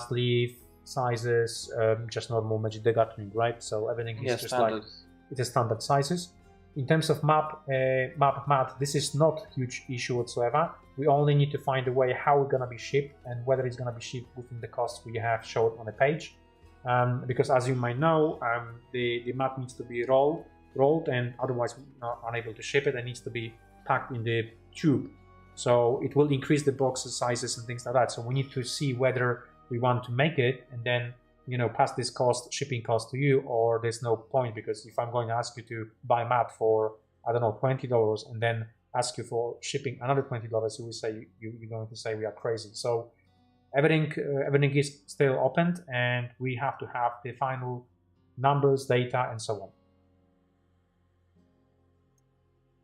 sleeve sizes, just normal Magic the Gathering, right? So everything is just standard. It is standard sizes. In terms of map, this is not a huge issue whatsoever. We only need to find a way how it's gonna be shipped and whether it's gonna be shipped within the cost we have showed on the page. Because as you might know, the map needs to be rolled, and otherwise we're not unable to ship it. It needs to be packed in the tube, so it will increase the box sizes and things like that. So we need to see whether we want to make it and then pass this shipping cost to you, or there's no point, because if I'm going to ask you to buy map for, I don't know, $20 and then ask you for shipping another $20, you will say you're going to say we are crazy. So everything is still opened, and we have to have the final numbers, data, and so on.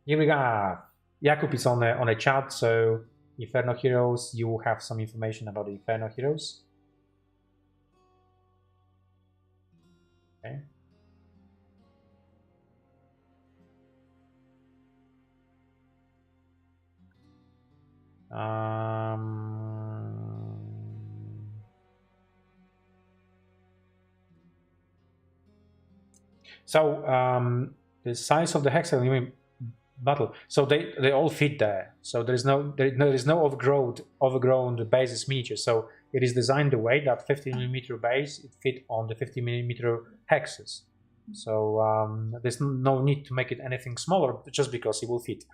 Here we go. Jakub is on a chat, so Inferno Heroes, you have some information about the Inferno Heroes. Okay. The size of the hexagon battle, so they all fit there. So there is no overgrown basis miniature. So it is designed the way that 50mm base it fit on the 50mm hexes. So there's no need to make it anything smaller just because it will fit.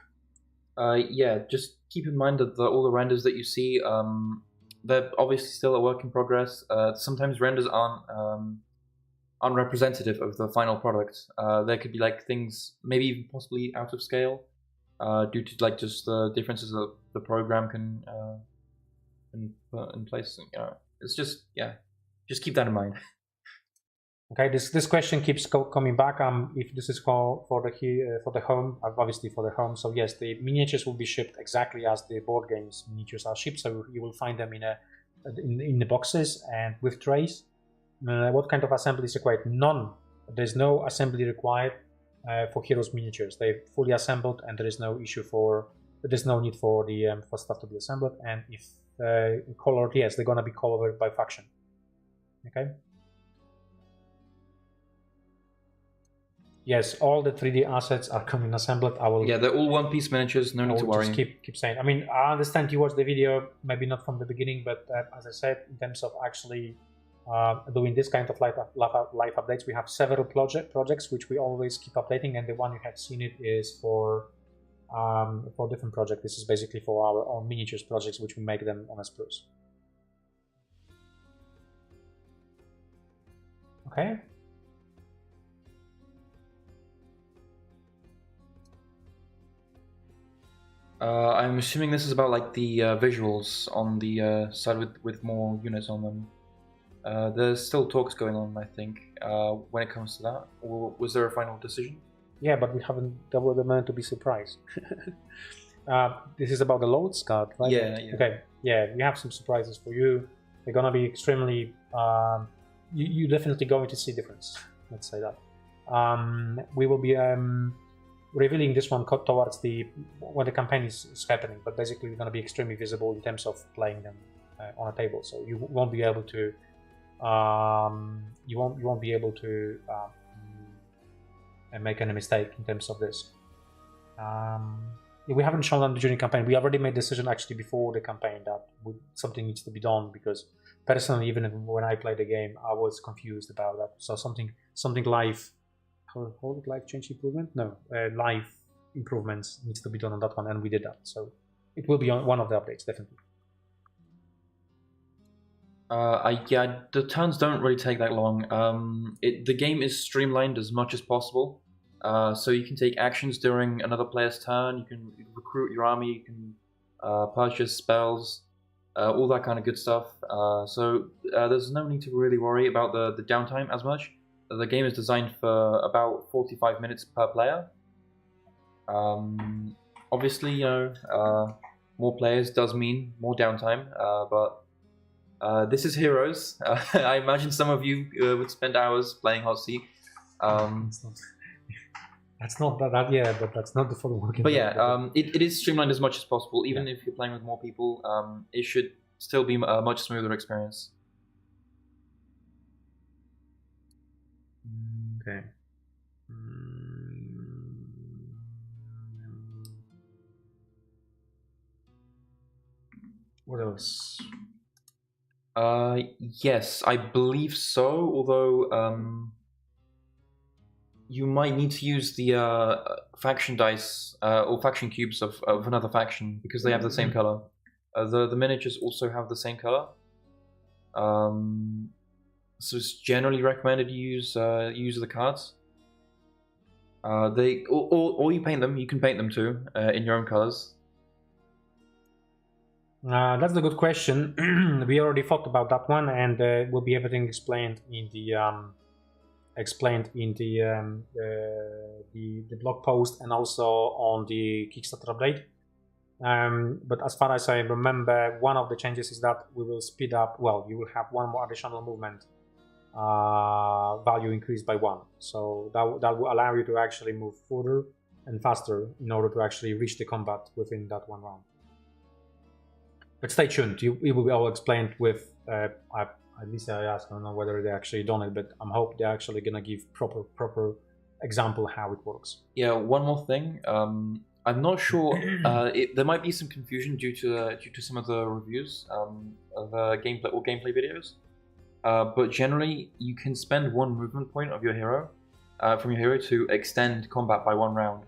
Yeah, just keep in mind that all the renders that you see, they're obviously still a work in progress. Sometimes renders aren't representative of the final product. There could be things maybe even possibly out of scale due to just the differences that the program can put in place. It's just keep that in mind. Okay, this question keeps coming back. If this is for the home, obviously for the home. So yes, the miniatures will be shipped exactly as the board games miniatures are shipped. So you will find them in the boxes and with trays. What kind of assembly is required? None. There's no assembly required for Heroes miniatures. They're fully assembled, and there is no issue there's no need for the for stuff to be assembled. And if colored, yes, they're gonna be colored by faction. Okay. Yes, all the 3D assets are coming assembled. Yeah, they're all one-piece miniatures. No need to worry. Just keep saying. I mean, I understand you watched the video, maybe not from the beginning, but as I said, in terms of actually doing this kind of live updates, we have several projects which we always keep updating, and the one you have seen it is for different project. This is basically for our own miniatures projects, which we make them on a spruce. Okay. I'm assuming this is about like the visuals on the side with more units on them. There's still talks going on, I think, when it comes to that. Or was there a final decision? Yeah, but we haven't doubled the man to be surprised. This is about the loads card, right? Yeah. Okay, yeah, we have some surprises for you. They're gonna be extremely. You definitely going to see difference. Let's say that. We will be revealing this one towards when the campaign is happening, but basically we're gonna be extremely visible in terms of playing them on a table. So you won't be able to. You won't be able to make any mistake in terms of this. We haven't shown them during campaign. We already made a decision actually before the campaign that something needs to be done, because personally, even when I played the game, I was confused about that. So something live, hold it, live change improvement? No, live improvements needs to be done on that one, and we did that. So it will be on one of the updates, definitely. Yeah, the turns don't really take that long. The game is streamlined as much as possible. So you can take actions during another player's turn, you can recruit your army, you can purchase spells, all that kind of good stuff. So there's no need to really worry about the downtime as much. The game is designed for about 45 minutes per player. Obviously, you know, more players does mean more downtime, but this is Heroes. I imagine some of you would spend hours playing Hot Seat. That's not that, yeah, but that's not the full working. But yeah, it is streamlined as much as possible. Even if you're playing with more people, it should still be a much smoother experience. Okay. What else? Yes, I believe so. Although you might need to use the faction dice or faction cubes of another faction, because they have the same color. The miniatures also have the same color. So it's generally recommended you use the cards. Or you paint them. You can paint them too in your own colors. That's a good question. We already talked about that one, and will be everything explained in the blog post and also on the Kickstarter update. But as far as I remember, one of the changes is that we will speed up. Well, you will have one more additional movement value increased by 1, so that will allow you to actually move further and faster in order to actually reach the combat within that one round. But stay tuned. It will be all explained with. At least I asked. I don't know whether they actually done it, but I'm hoping they're actually gonna give proper example how it works. Yeah. One more thing. I'm not sure. There might be some confusion due to some of the reviews of gameplay videos. But generally, you can spend 1 movement point of your hero from your hero to extend combat by 1 round.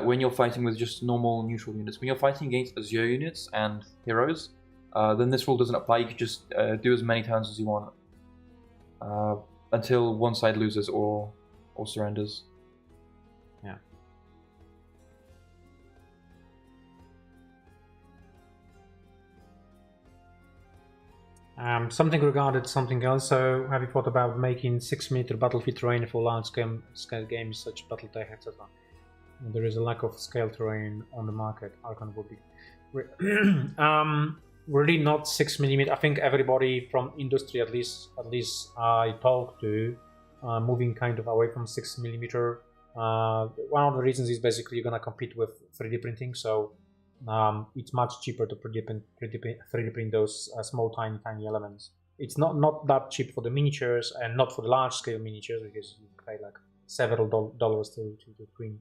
When you're fighting with just normal neutral units. When you're fighting against Azure units and heroes, then this rule doesn't apply. You can just do as many turns as you want until one side loses or surrenders. Yeah. Something regarded something else. So, have you thought about making 6-meter battlefield terrain for large-scale games such Battletech, etc.? There is a lack of scale terrain on the market. Archon would be really not 6mm. I think everybody from industry, at least I talked to, moving kind of away from 6mm. One of the reasons is basically you're gonna compete with 3D printing, so it's much cheaper to 3D print those small, tiny elements. It's not that cheap for the miniatures and not for the large-scale miniatures, because you pay like several dollars to print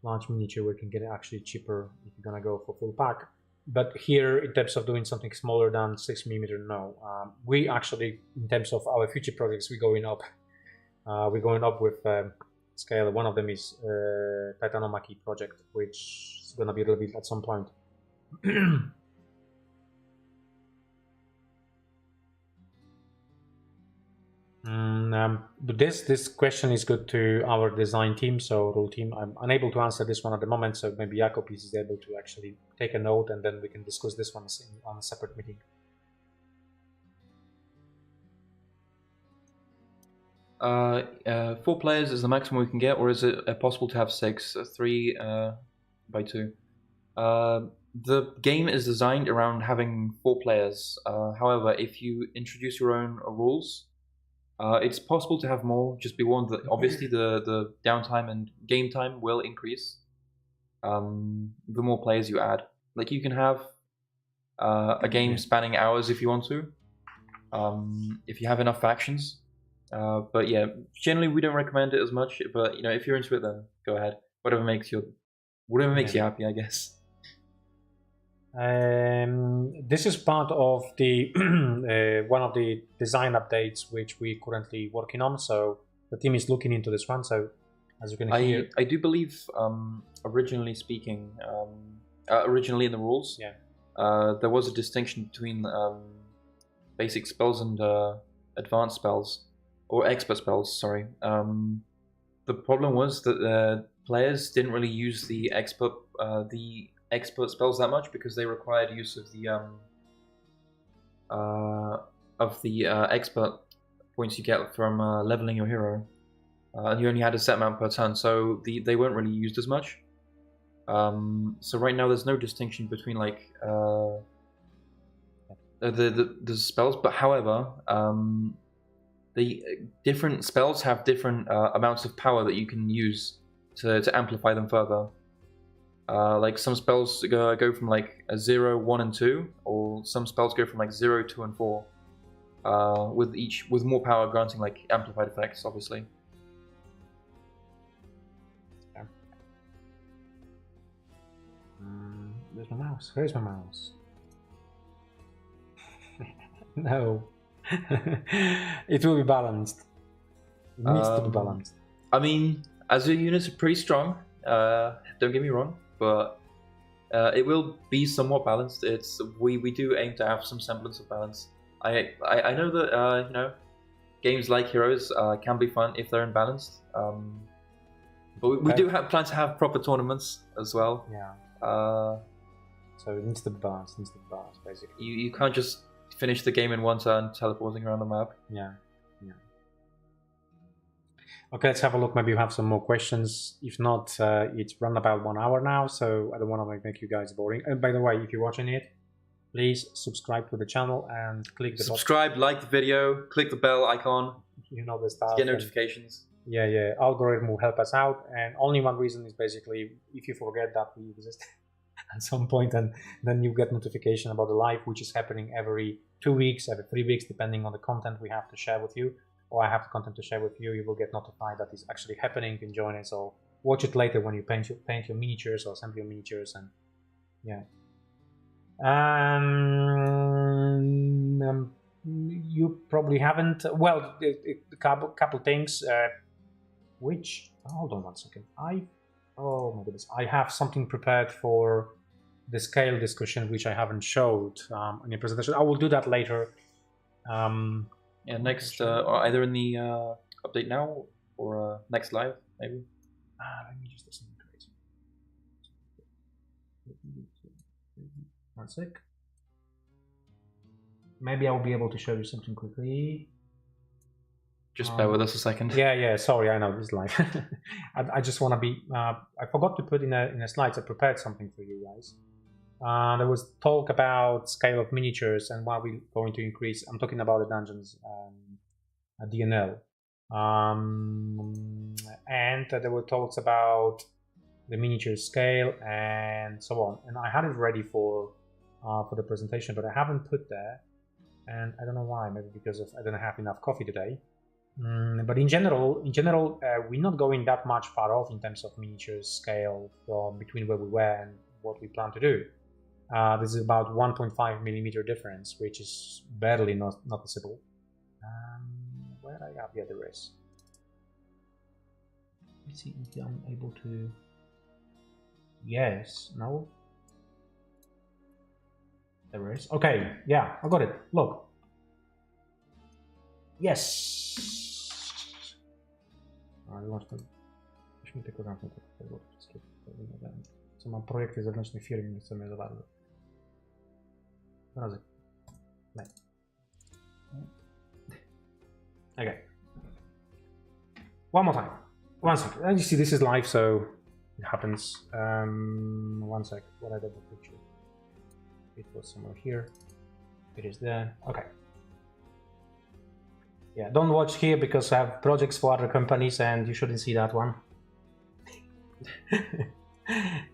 large miniature, where you can get it actually cheaper if you're gonna go for full pack. But here, in terms of doing something smaller than 6mm, no. We actually, in terms of our future projects, we're going up. We're going up with scale. One of them is Titanomachy project, which is gonna be revealed at some point. But this question is good to our design team, so rule team. I'm unable to answer this one at the moment, so maybe Jakob is able to actually take a note, and then we can discuss this one on a separate meeting. 4 players is the maximum we can get, or is it possible to have 6? 3 by 2. The game is designed around having 4 players. However, if you introduce your own rules, it's possible to have more. Just be warned that obviously the downtime and game time will increase the more players you add. Like, you can have a game spanning hours if you want to, if you have enough factions. But yeah, generally we don't recommend it as much. But if you're into it, then go ahead. Whatever makes you happy, I guess. This is part of the one of the design updates which we're currently working on. So the team is looking into this one. So as you can hear, I do believe, originally speaking, originally in the rules, there was a distinction between basic spells and advanced spells, or expert spells. Sorry. The problem was that the players didn't really use the expert spells that much, because they required use of the expert points you get from leveling your hero, and you only had a set amount per turn, so they weren't really used as much. So right now there's no distinction between like the spells, but however, the different spells have different amounts of power that you can use to amplify them further. Like some spells go from like a 0, 1, and 2, or some spells go from like 0, 2, and 4. With more power granting like amplified effects, obviously. Where's my mouse? Where's my mouse? No. It will be balanced. It needs to be balanced. I mean, as a unit, it's pretty strong. Don't get me wrong, but it will be somewhat balanced. We do aim to have some semblance of balance. I know that games like Heroes can be fun if they're imbalanced. But we do have plans to have proper tournaments as well. Yeah. So it needs to be balanced. Basically. You can't just finish the game in one turn, teleporting around the map. Yeah. Okay, let's have a look. Maybe you have some more questions. If not, it's run about 1 hour now, so I don't want to make you guys boring. And by the way, if you're watching it, please subscribe to the channel and click the subscribe, like the video, click the bell icon. You know the stuff. Get notifications. Yeah. Algorithm will help us out, and only one reason is basically if you forget that we exist at some point, and then you get notification about the live, which is happening every 2 weeks, every 3 weeks, depending on the content we have to share with you, or I have the content to share with you. You will get notified that it's actually happening. You can join it, so watch it later when you paint your miniatures or assemble your miniatures, and yeah. You probably haven't. Well, a couple things. Which hold on 1 second. Oh my goodness, I have something prepared for the scale discussion which I haven't showed in the presentation. I will do that later. Yeah, next, either in the update now or next live, maybe. Let me just do something crazy. 1 sec. Maybe I'll be able to show you something quickly. Just bear with us a second. Yeah. Sorry, I know this is live. I just want to be. I forgot to put in a slides. I prepared something for you guys. There was talk about scale of miniatures and why we're going to increase. I'm talking about the dungeons DNL, and there were talks about the miniature scale and so on. And I had it ready for the presentation, but I haven't put there, and I don't know why. Maybe because I don't have enough coffee today. But in general, we're not going that much far off in terms of miniature scale from between where we were and what we plan to do. This is about 1.5 millimeter difference, which is barely noticeable. Where I have? Yeah, there is. Let's see if I'm able to. Yes. No. There is. Okay. Yeah, I got it. Look. Yes! Weźmy tylko zamknąć tego wszystkiego. Co mam projekty zewnętrznych firm, nie chcemy za bardzo. Razy. No. Okay. One more time. One second. As you see, this is live, so it happens. One sec. What I double picture? It was somewhere here. It is there. Okay. Yeah, don't watch here because I have projects for other companies and you shouldn't see that one.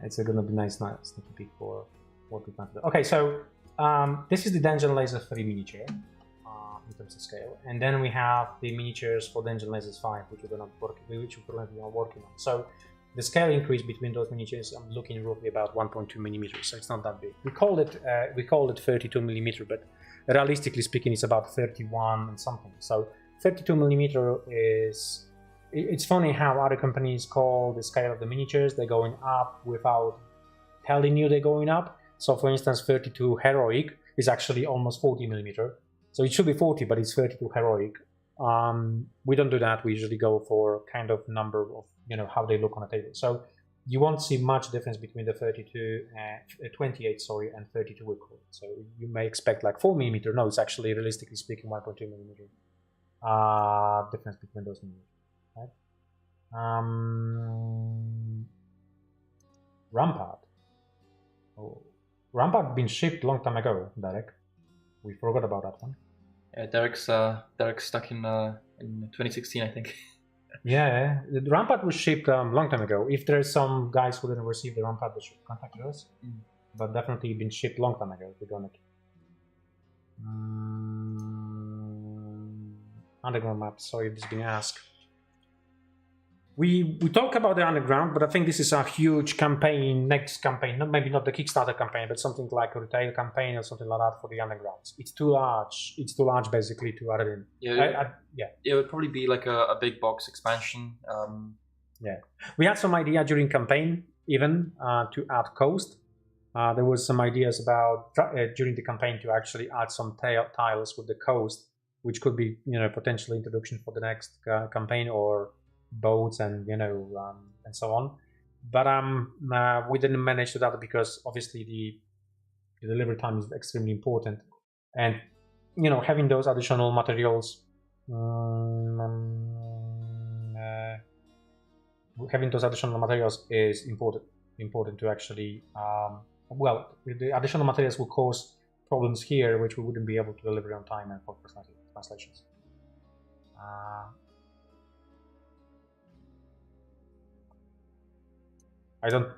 It's gonna be nice sneaky peek for what we plan to do. Okay, so this is the Dungeon Laser 3 miniature in terms of scale, and then we have the miniatures for Dungeon Lasers 5, which we're currently working on. So the scale increase between those miniatures, I'm looking roughly about 1.2 millimeters, so it's not that big. We called it 32 millimeter, but realistically speaking, it's about 31 and something. So 32 millimeter is. It's funny how other companies call the scale of the miniatures. They're going up without telling you they're going up. So for instance, 32 heroic is actually almost 40 millimeter. So it should be 40, but it's 32 heroic. We don't do that. We usually go for kind of number of, how they look on a table. So you won't see much difference between the 28, and 32 we call it. So you may expect like 4 millimeter. No, it's actually realistically speaking 1.2 millimeter difference between those millimeters. Right. Rampart. Oh, Rampart been shipped long time ago, Derek. We forgot about that one. Yeah, Derek's stuck in 2016, I think. Yeah, the Rampart was shipped long time ago. If there's some guys who didn't receive the Rampart, they should contact us. But definitely been shipped long time ago. We're gonna. Underground map. Sorry if this has been asked. We talk about the underground, but I think this is a huge campaign, next campaign, maybe not the Kickstarter campaign, but something like a retail campaign or something like that for the undergrounds. It's too large. It's too large basically to add it in. Yeah, it would probably be like a big box expansion. Yeah, we had some idea during campaign even to add coast. There was some ideas about during the campaign to actually add some tiles with the coast, which could be potential introduction for the next campaign or boats and and so on, but we didn't manage to that because obviously the delivery time is extremely important, and having those additional materials is important to actually the additional materials will cause problems here which we wouldn't be able to deliver on time and for translations. I don't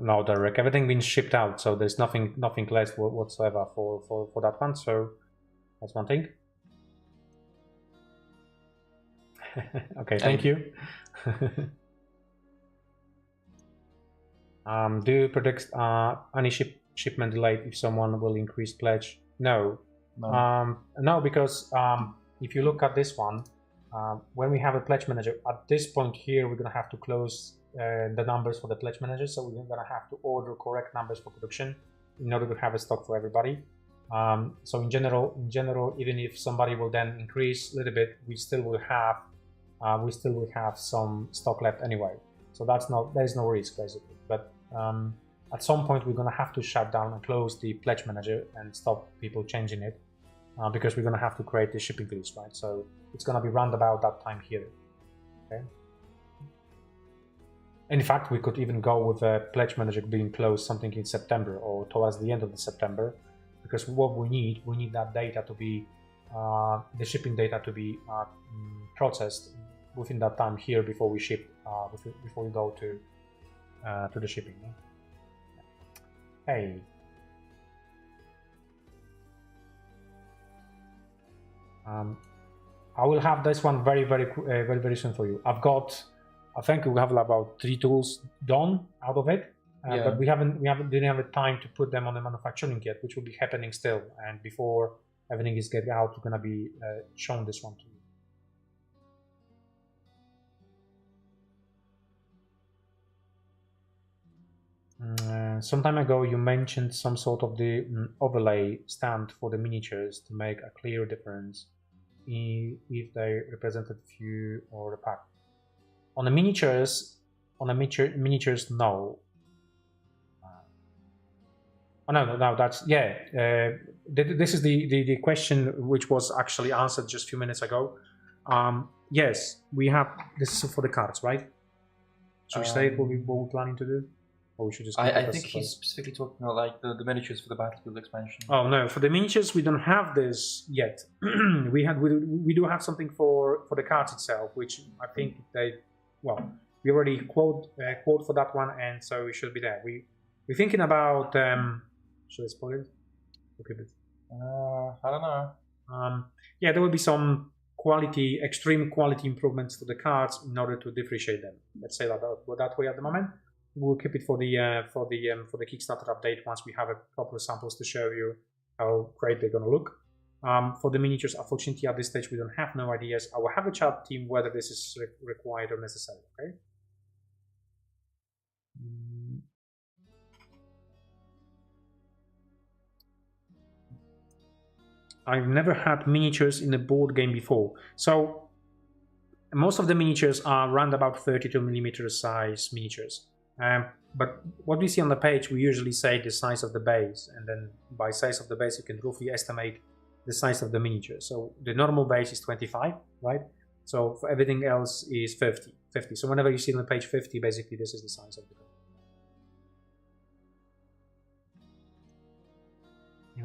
know, Derek. Everything been shipped out, so there's nothing left whatsoever for that one. So that's one thing. Okay, thank you. Do you predict any shipment delayed if someone will increase pledge? No. No, because if you look at this one, when we have a pledge manager, at this point here, we're gonna have to close the numbers for the pledge manager, so we're gonna have to order correct numbers for production in order to have a stock for everybody. So in general, even if somebody will then increase a little bit, we still will have some stock left anyway. So there's no risk basically. But at some point we're gonna have to shut down and close the pledge manager and stop people changing it because we're gonna have to create the shipping list, right? So it's gonna be round about that time here. Okay. In fact, we could even go with a pledge manager being closed something in September or towards the end of the September, because what we need that data to be, the shipping data to be processed within that time here before we ship, before we go to the shipping. Hey. I will have this one very soon for you. I think we have about 3 tools done out of it, but we didn't have the time to put them on the manufacturing yet, which will be happening still. And before everything is getting out, we're gonna be showing this one to you. Some time ago, you mentioned some sort of the overlay stand for the miniatures to make a clear difference if they represented few or the pack. On the miniatures, no. Oh no, that's yeah. This is the question which was actually answered just a few minutes ago. Yes, we have. This is for the cards, right? Should we say what we're planning to do, or we should just? I think he's specifically talking about like the miniatures for the Battlefield expansion. Oh no, for the miniatures we don't have this yet. we do have something for the cards itself, which I think we already quote for that one, and so it should be there. We're thinking about should I spoil it? Okay, I don't know. Yeah, there will be some extreme quality improvements to the cards in order to differentiate them. Let's say that way at the moment. We'll keep it for the Kickstarter update once we have a proper samples to show you how great they're gonna look. For the miniatures, unfortunately at this stage we don't have no ideas. I will have a chat team whether this is required or necessary. Okay. I've never had miniatures in a board game before. So most of the miniatures are around about 32mm size miniatures. But what we see on the page, we usually say the size of the base, and then by size of the base you can roughly estimate the size of the miniature. So the normal base is 25, right? So for everything else is 50. So whenever you see on the page 50, basically this is the size of the game.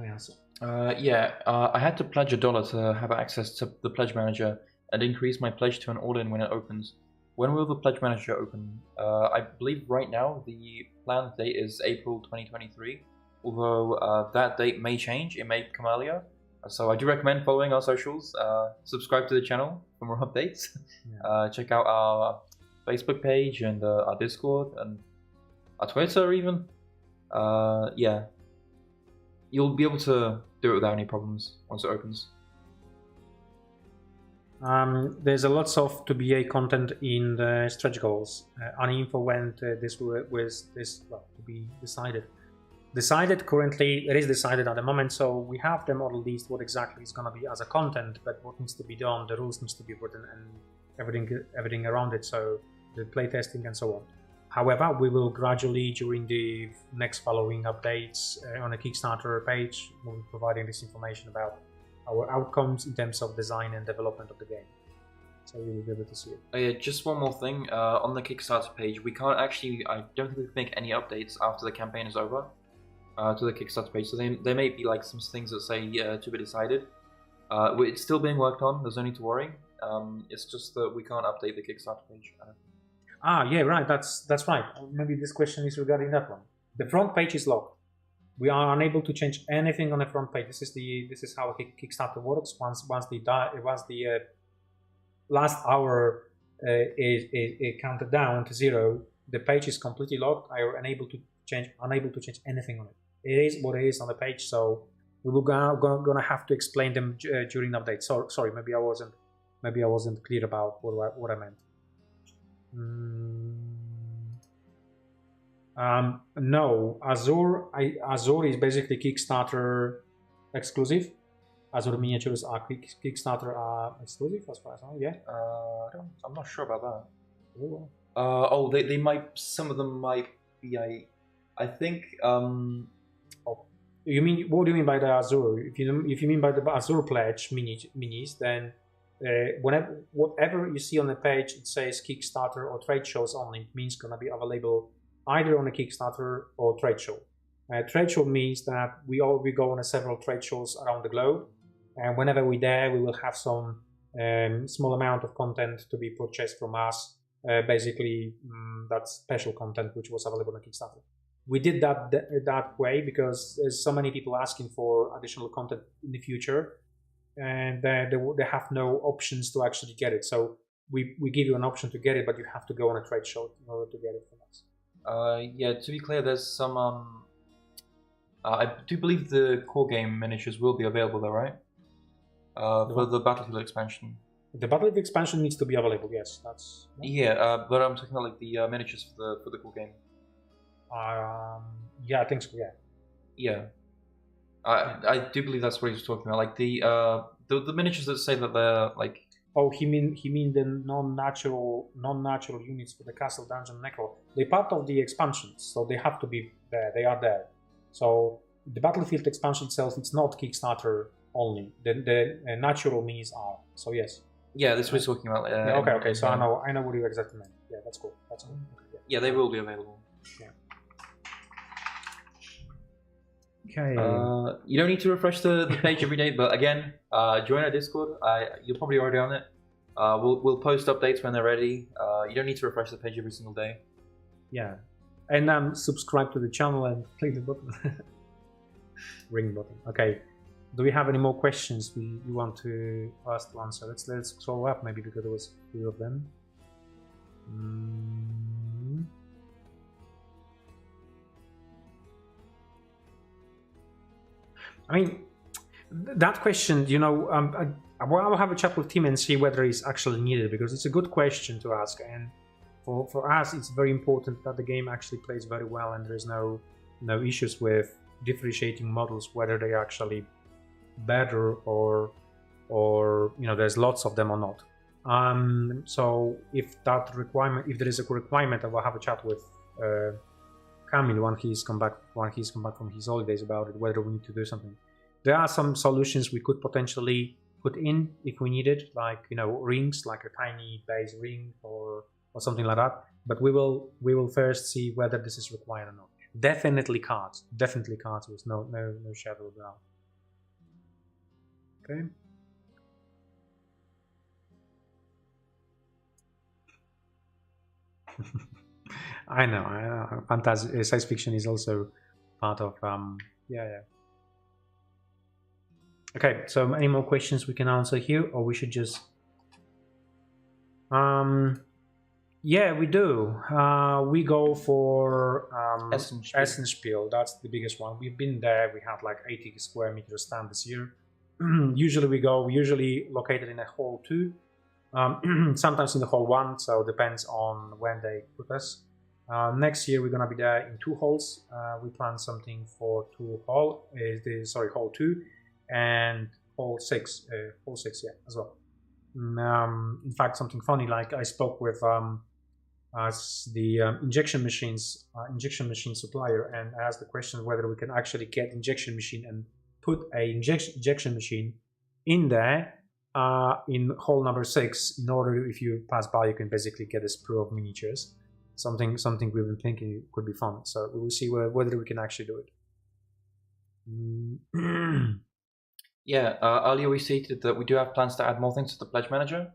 Any answer? I had to pledge $1 to have access to the pledge manager and increase my pledge to an all-in when it opens. When will the pledge manager open? I believe right now the planned date is April 2023, although that date may change, it may come earlier. So I do recommend following our socials, subscribe to the channel for more updates, check out our Facebook page and our Discord and our Twitter even. You'll be able to do it without any problems once it opens. There's a lots of TBA content in the stretch goals. Any info when this to be decided. Currently, it is decided at the moment, so we have them, or at least what exactly is going to be as a content, but what needs to be done, the rules needs to be written and everything around it, so the playtesting and so on. However, we will gradually, during the next following updates on a Kickstarter page, we'll be providing this information about our outcomes in terms of design and development of the game. So you will be able to see it. Oh yeah, just one more thing. On the Kickstarter page, we can't actually, I don't think we can make any updates after the campaign is over to the Kickstarter page. So there may be like some things that say to be decided. It's still being worked on, there's no need to worry. It's just that we can't update the Kickstarter page. Yeah, right, that's right. Maybe this question is regarding that one. The front page is locked. We are unable to change anything on the front page. This is how Kickstarter works. Once the last hour is counted down to 0, the page is completely locked. I am unable to change anything on it. It is what it is on the page. So we will gonna have to explain them during the update. So sorry, maybe I wasn't clear about what I meant. No, Azure is basically Kickstarter exclusive. Azure miniatures are Kickstarter exclusive, as far as I know. Yeah. I'm not sure about that. They might. Some of them might be. I think. You mean, what do you mean by the Azure? If you mean by the Azure pledge minis, then whatever you see on the page, it says Kickstarter or trade shows only. It means gonna be available either on a Kickstarter or trade show. Trade show means that we go on several trade shows around the globe, and whenever we're there, we will have some small amount of content to be purchased from us. Basically, that's special content which was available on Kickstarter. We did that way because there's so many people asking for additional content in the future, and they have no options to actually get it. So we give you an option to get it, but you have to go on a trade show in order to get it from us. Yeah, to be clear, there's some. I do believe the core game miniatures will be available, though, right? For the Battlefield expansion. The Battlefield expansion needs to be available. Yes, that's. Yeah, but I'm talking about like the miniatures for the core game. Yeah, I think so. Yeah. Yeah. I do believe that's what he was talking about. Like the miniatures that say that they're like. Oh, he mean the non-natural units for the castle dungeon necro. They're part of the expansions, so they have to be there. They are there. So the battlefield expansion itself, it's not Kickstarter only. The natural minis are. So yes. Yeah, this we're talking about. Okay. So I know what you exactly meant. Yeah, that's cool. That's cool. Okay, yeah, they will be available. Yeah. Okay. You don't need to refresh the page every day, but again, join our Discord. You're probably already on it. We'll post updates when they're ready. You don't need to refresh the page every single day. Yeah, and subscribe to the channel and click the button, ring button. Okay. Do we have any more questions you want to us to answer? Let's scroll up maybe because there was a few of them. I mean, that question, I'll have a chat with Tim and see whether it's actually needed, because it's a good question to ask, and for us it's very important that the game actually plays very well and there's no issues with differentiating models, whether they actually better or there's lots of them or not. So if there is a requirement, I will have a chat with Kamil when he's come back from his holidays about it, whether we need to do something. There are some solutions we could potentially put in if we need it, like rings, like a tiny base ring or something like that. But we will first see whether this is required or not. Definitely cards with no shadow of doubt. Okay. I know. Fantasy, science fiction is also part of yeah. Okay, so any more questions we can answer here, or we should just yeah, we do. We go for Essenspiel. That's the biggest one. We've been there. We had like 80 square meters stand this year. Usually located in a hall 2, sometimes in the hall 1, so depends on when they put us. Next year we're gonna be there in 2 halls. We plan something for hall 2 and hall 6 as well. In fact, something funny, like I spoke with the injection machine supplier and asked the question whether we can actually get injection machine and put a injection machine in there in hall number 6, in order, if you pass by, you can basically get a sprue of miniatures. Something we've been thinking could be fun. So we will see whether we can actually do it. Yeah, earlier we stated that we do have plans to add more things to the pledge manager.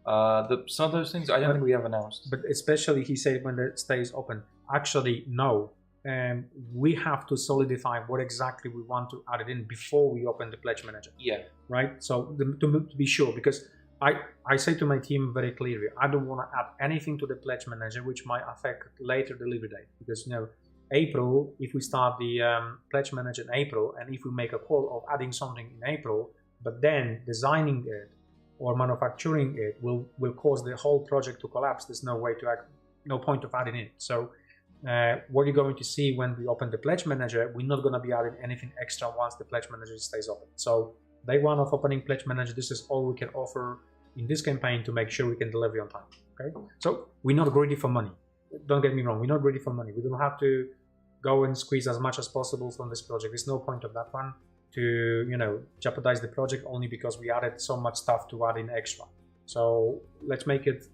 Some of those things I don't think we have announced. But especially, he said, when it stays open. Actually, no. We have to solidify what exactly we want to add it in before we open the pledge manager. Yeah. Right? So to be sure, because I say to my team very clearly, I don't want to add anything to the pledge manager which might affect later delivery date. Because April, if we start the pledge manager in April, and if we make a call of adding something in April, but then designing it or manufacturing it will cause the whole project to collapse. There's no point of adding it. So what you're going to see when we open the pledge manager, we're not going to be adding anything extra once the pledge manager stays open. So day 1 of opening pledge manager, this is all we can offer in this campaign to make sure we can deliver on time. Okay, so we're not greedy for money. Don't get me wrong, we're not greedy for money. We don't have to go and squeeze as much as possible from this project. There's no point of that one to jeopardize the project only because we added so much stuff to add in extra. So let's make it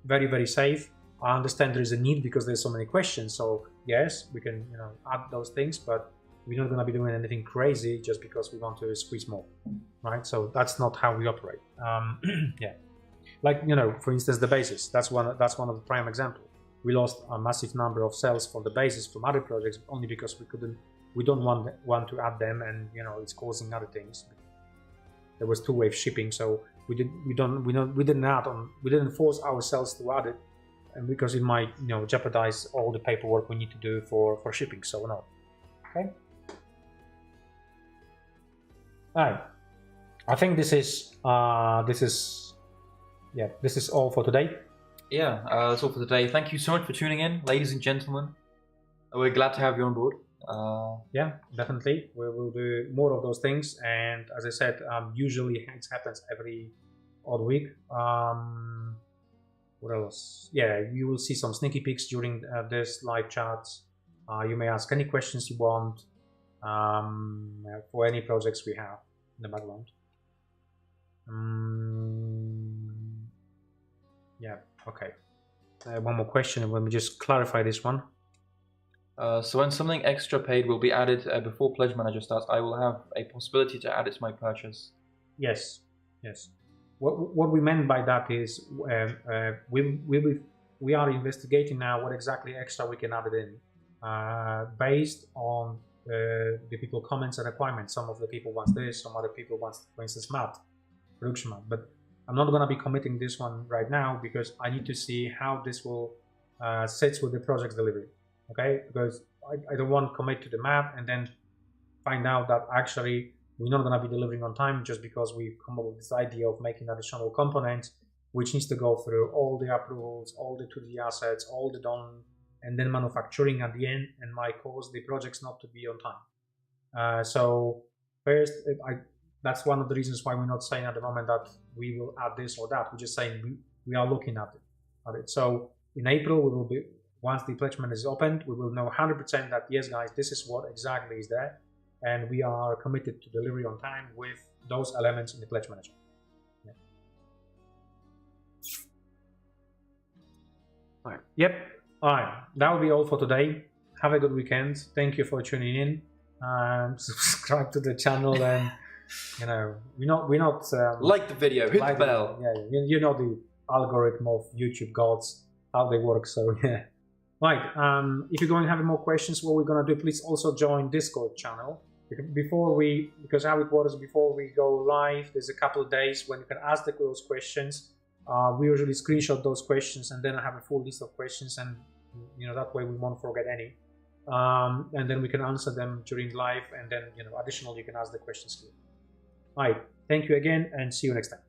very, very safe. I understand there is a need because there's so many questions. So yes, we can add those things, but we're not going to be doing anything crazy just because we want to squeeze more, right? So that's not how we operate. Yeah, like for instance, the bases. That's one of the prime examples. We lost a massive number of cells for the bases from other projects only because we don't want to add them, and it's causing other things. There was 2-wave shipping, so we didn't force ourselves to add it, and because it might jeopardize all the paperwork we need to do for shipping. So no. Okay. All right. I think this is all for today. Yeah, that's all for today. Thank you so much for tuning in, ladies and gentlemen. We're glad to have you on board. Yeah, definitely. We will do more of those things. And as I said, usually it happens every odd week. What else? Yeah, you will see some sneaky peeks during this live chats. You may ask any questions you want for any projects we have in the background. Yeah, okay. One more question, and let me just clarify this one. So when something extra paid will be added before Pledge Manager starts, I will have a possibility to add it to my purchase. Yes, yes. What we meant by that is we are investigating now what exactly extra we can add it in based on the people comments and requirements. Some of the people want this, some other people want, for instance, math, production math. But I'm not going to be committing this one right now because I need to see how this will sits with the project delivery. Okay, because I don't want to commit to the map and then find out that actually we're not going to be delivering on time just because we come up with this idea of making additional components, which needs to go through all the approvals, all the 2D assets, all the done, and then manufacturing at the end, and might cause the projects not to be on time. So first, that's one of the reasons why we're not saying at the moment that we will add this or that. We're just saying we are looking at it. So in April, we will be, once the pledge manager is opened, we will know 100% that yes, guys, this is what exactly is there, and we are committed to delivery on time with those elements in the pledge manager. Yeah. All right. Yep. All right. That will be all for today. Have a good weekend. Thank you for tuning in. Subscribe to the channel, and you know we're not like the video, hit the bell. Yeah, you know the algorithm of YouTube gods, how they work. So yeah. Right, if you're going to have more questions, what we're going to do, please also join Discord channel. Because how it works, before we go live, there's a couple of days when you can ask those questions. We usually screenshot those questions, and then I have a full list of questions, and that way we won't forget any. And then we can answer them during live, and then additionally you can ask the questions here. Right, thank you again, and see you next time.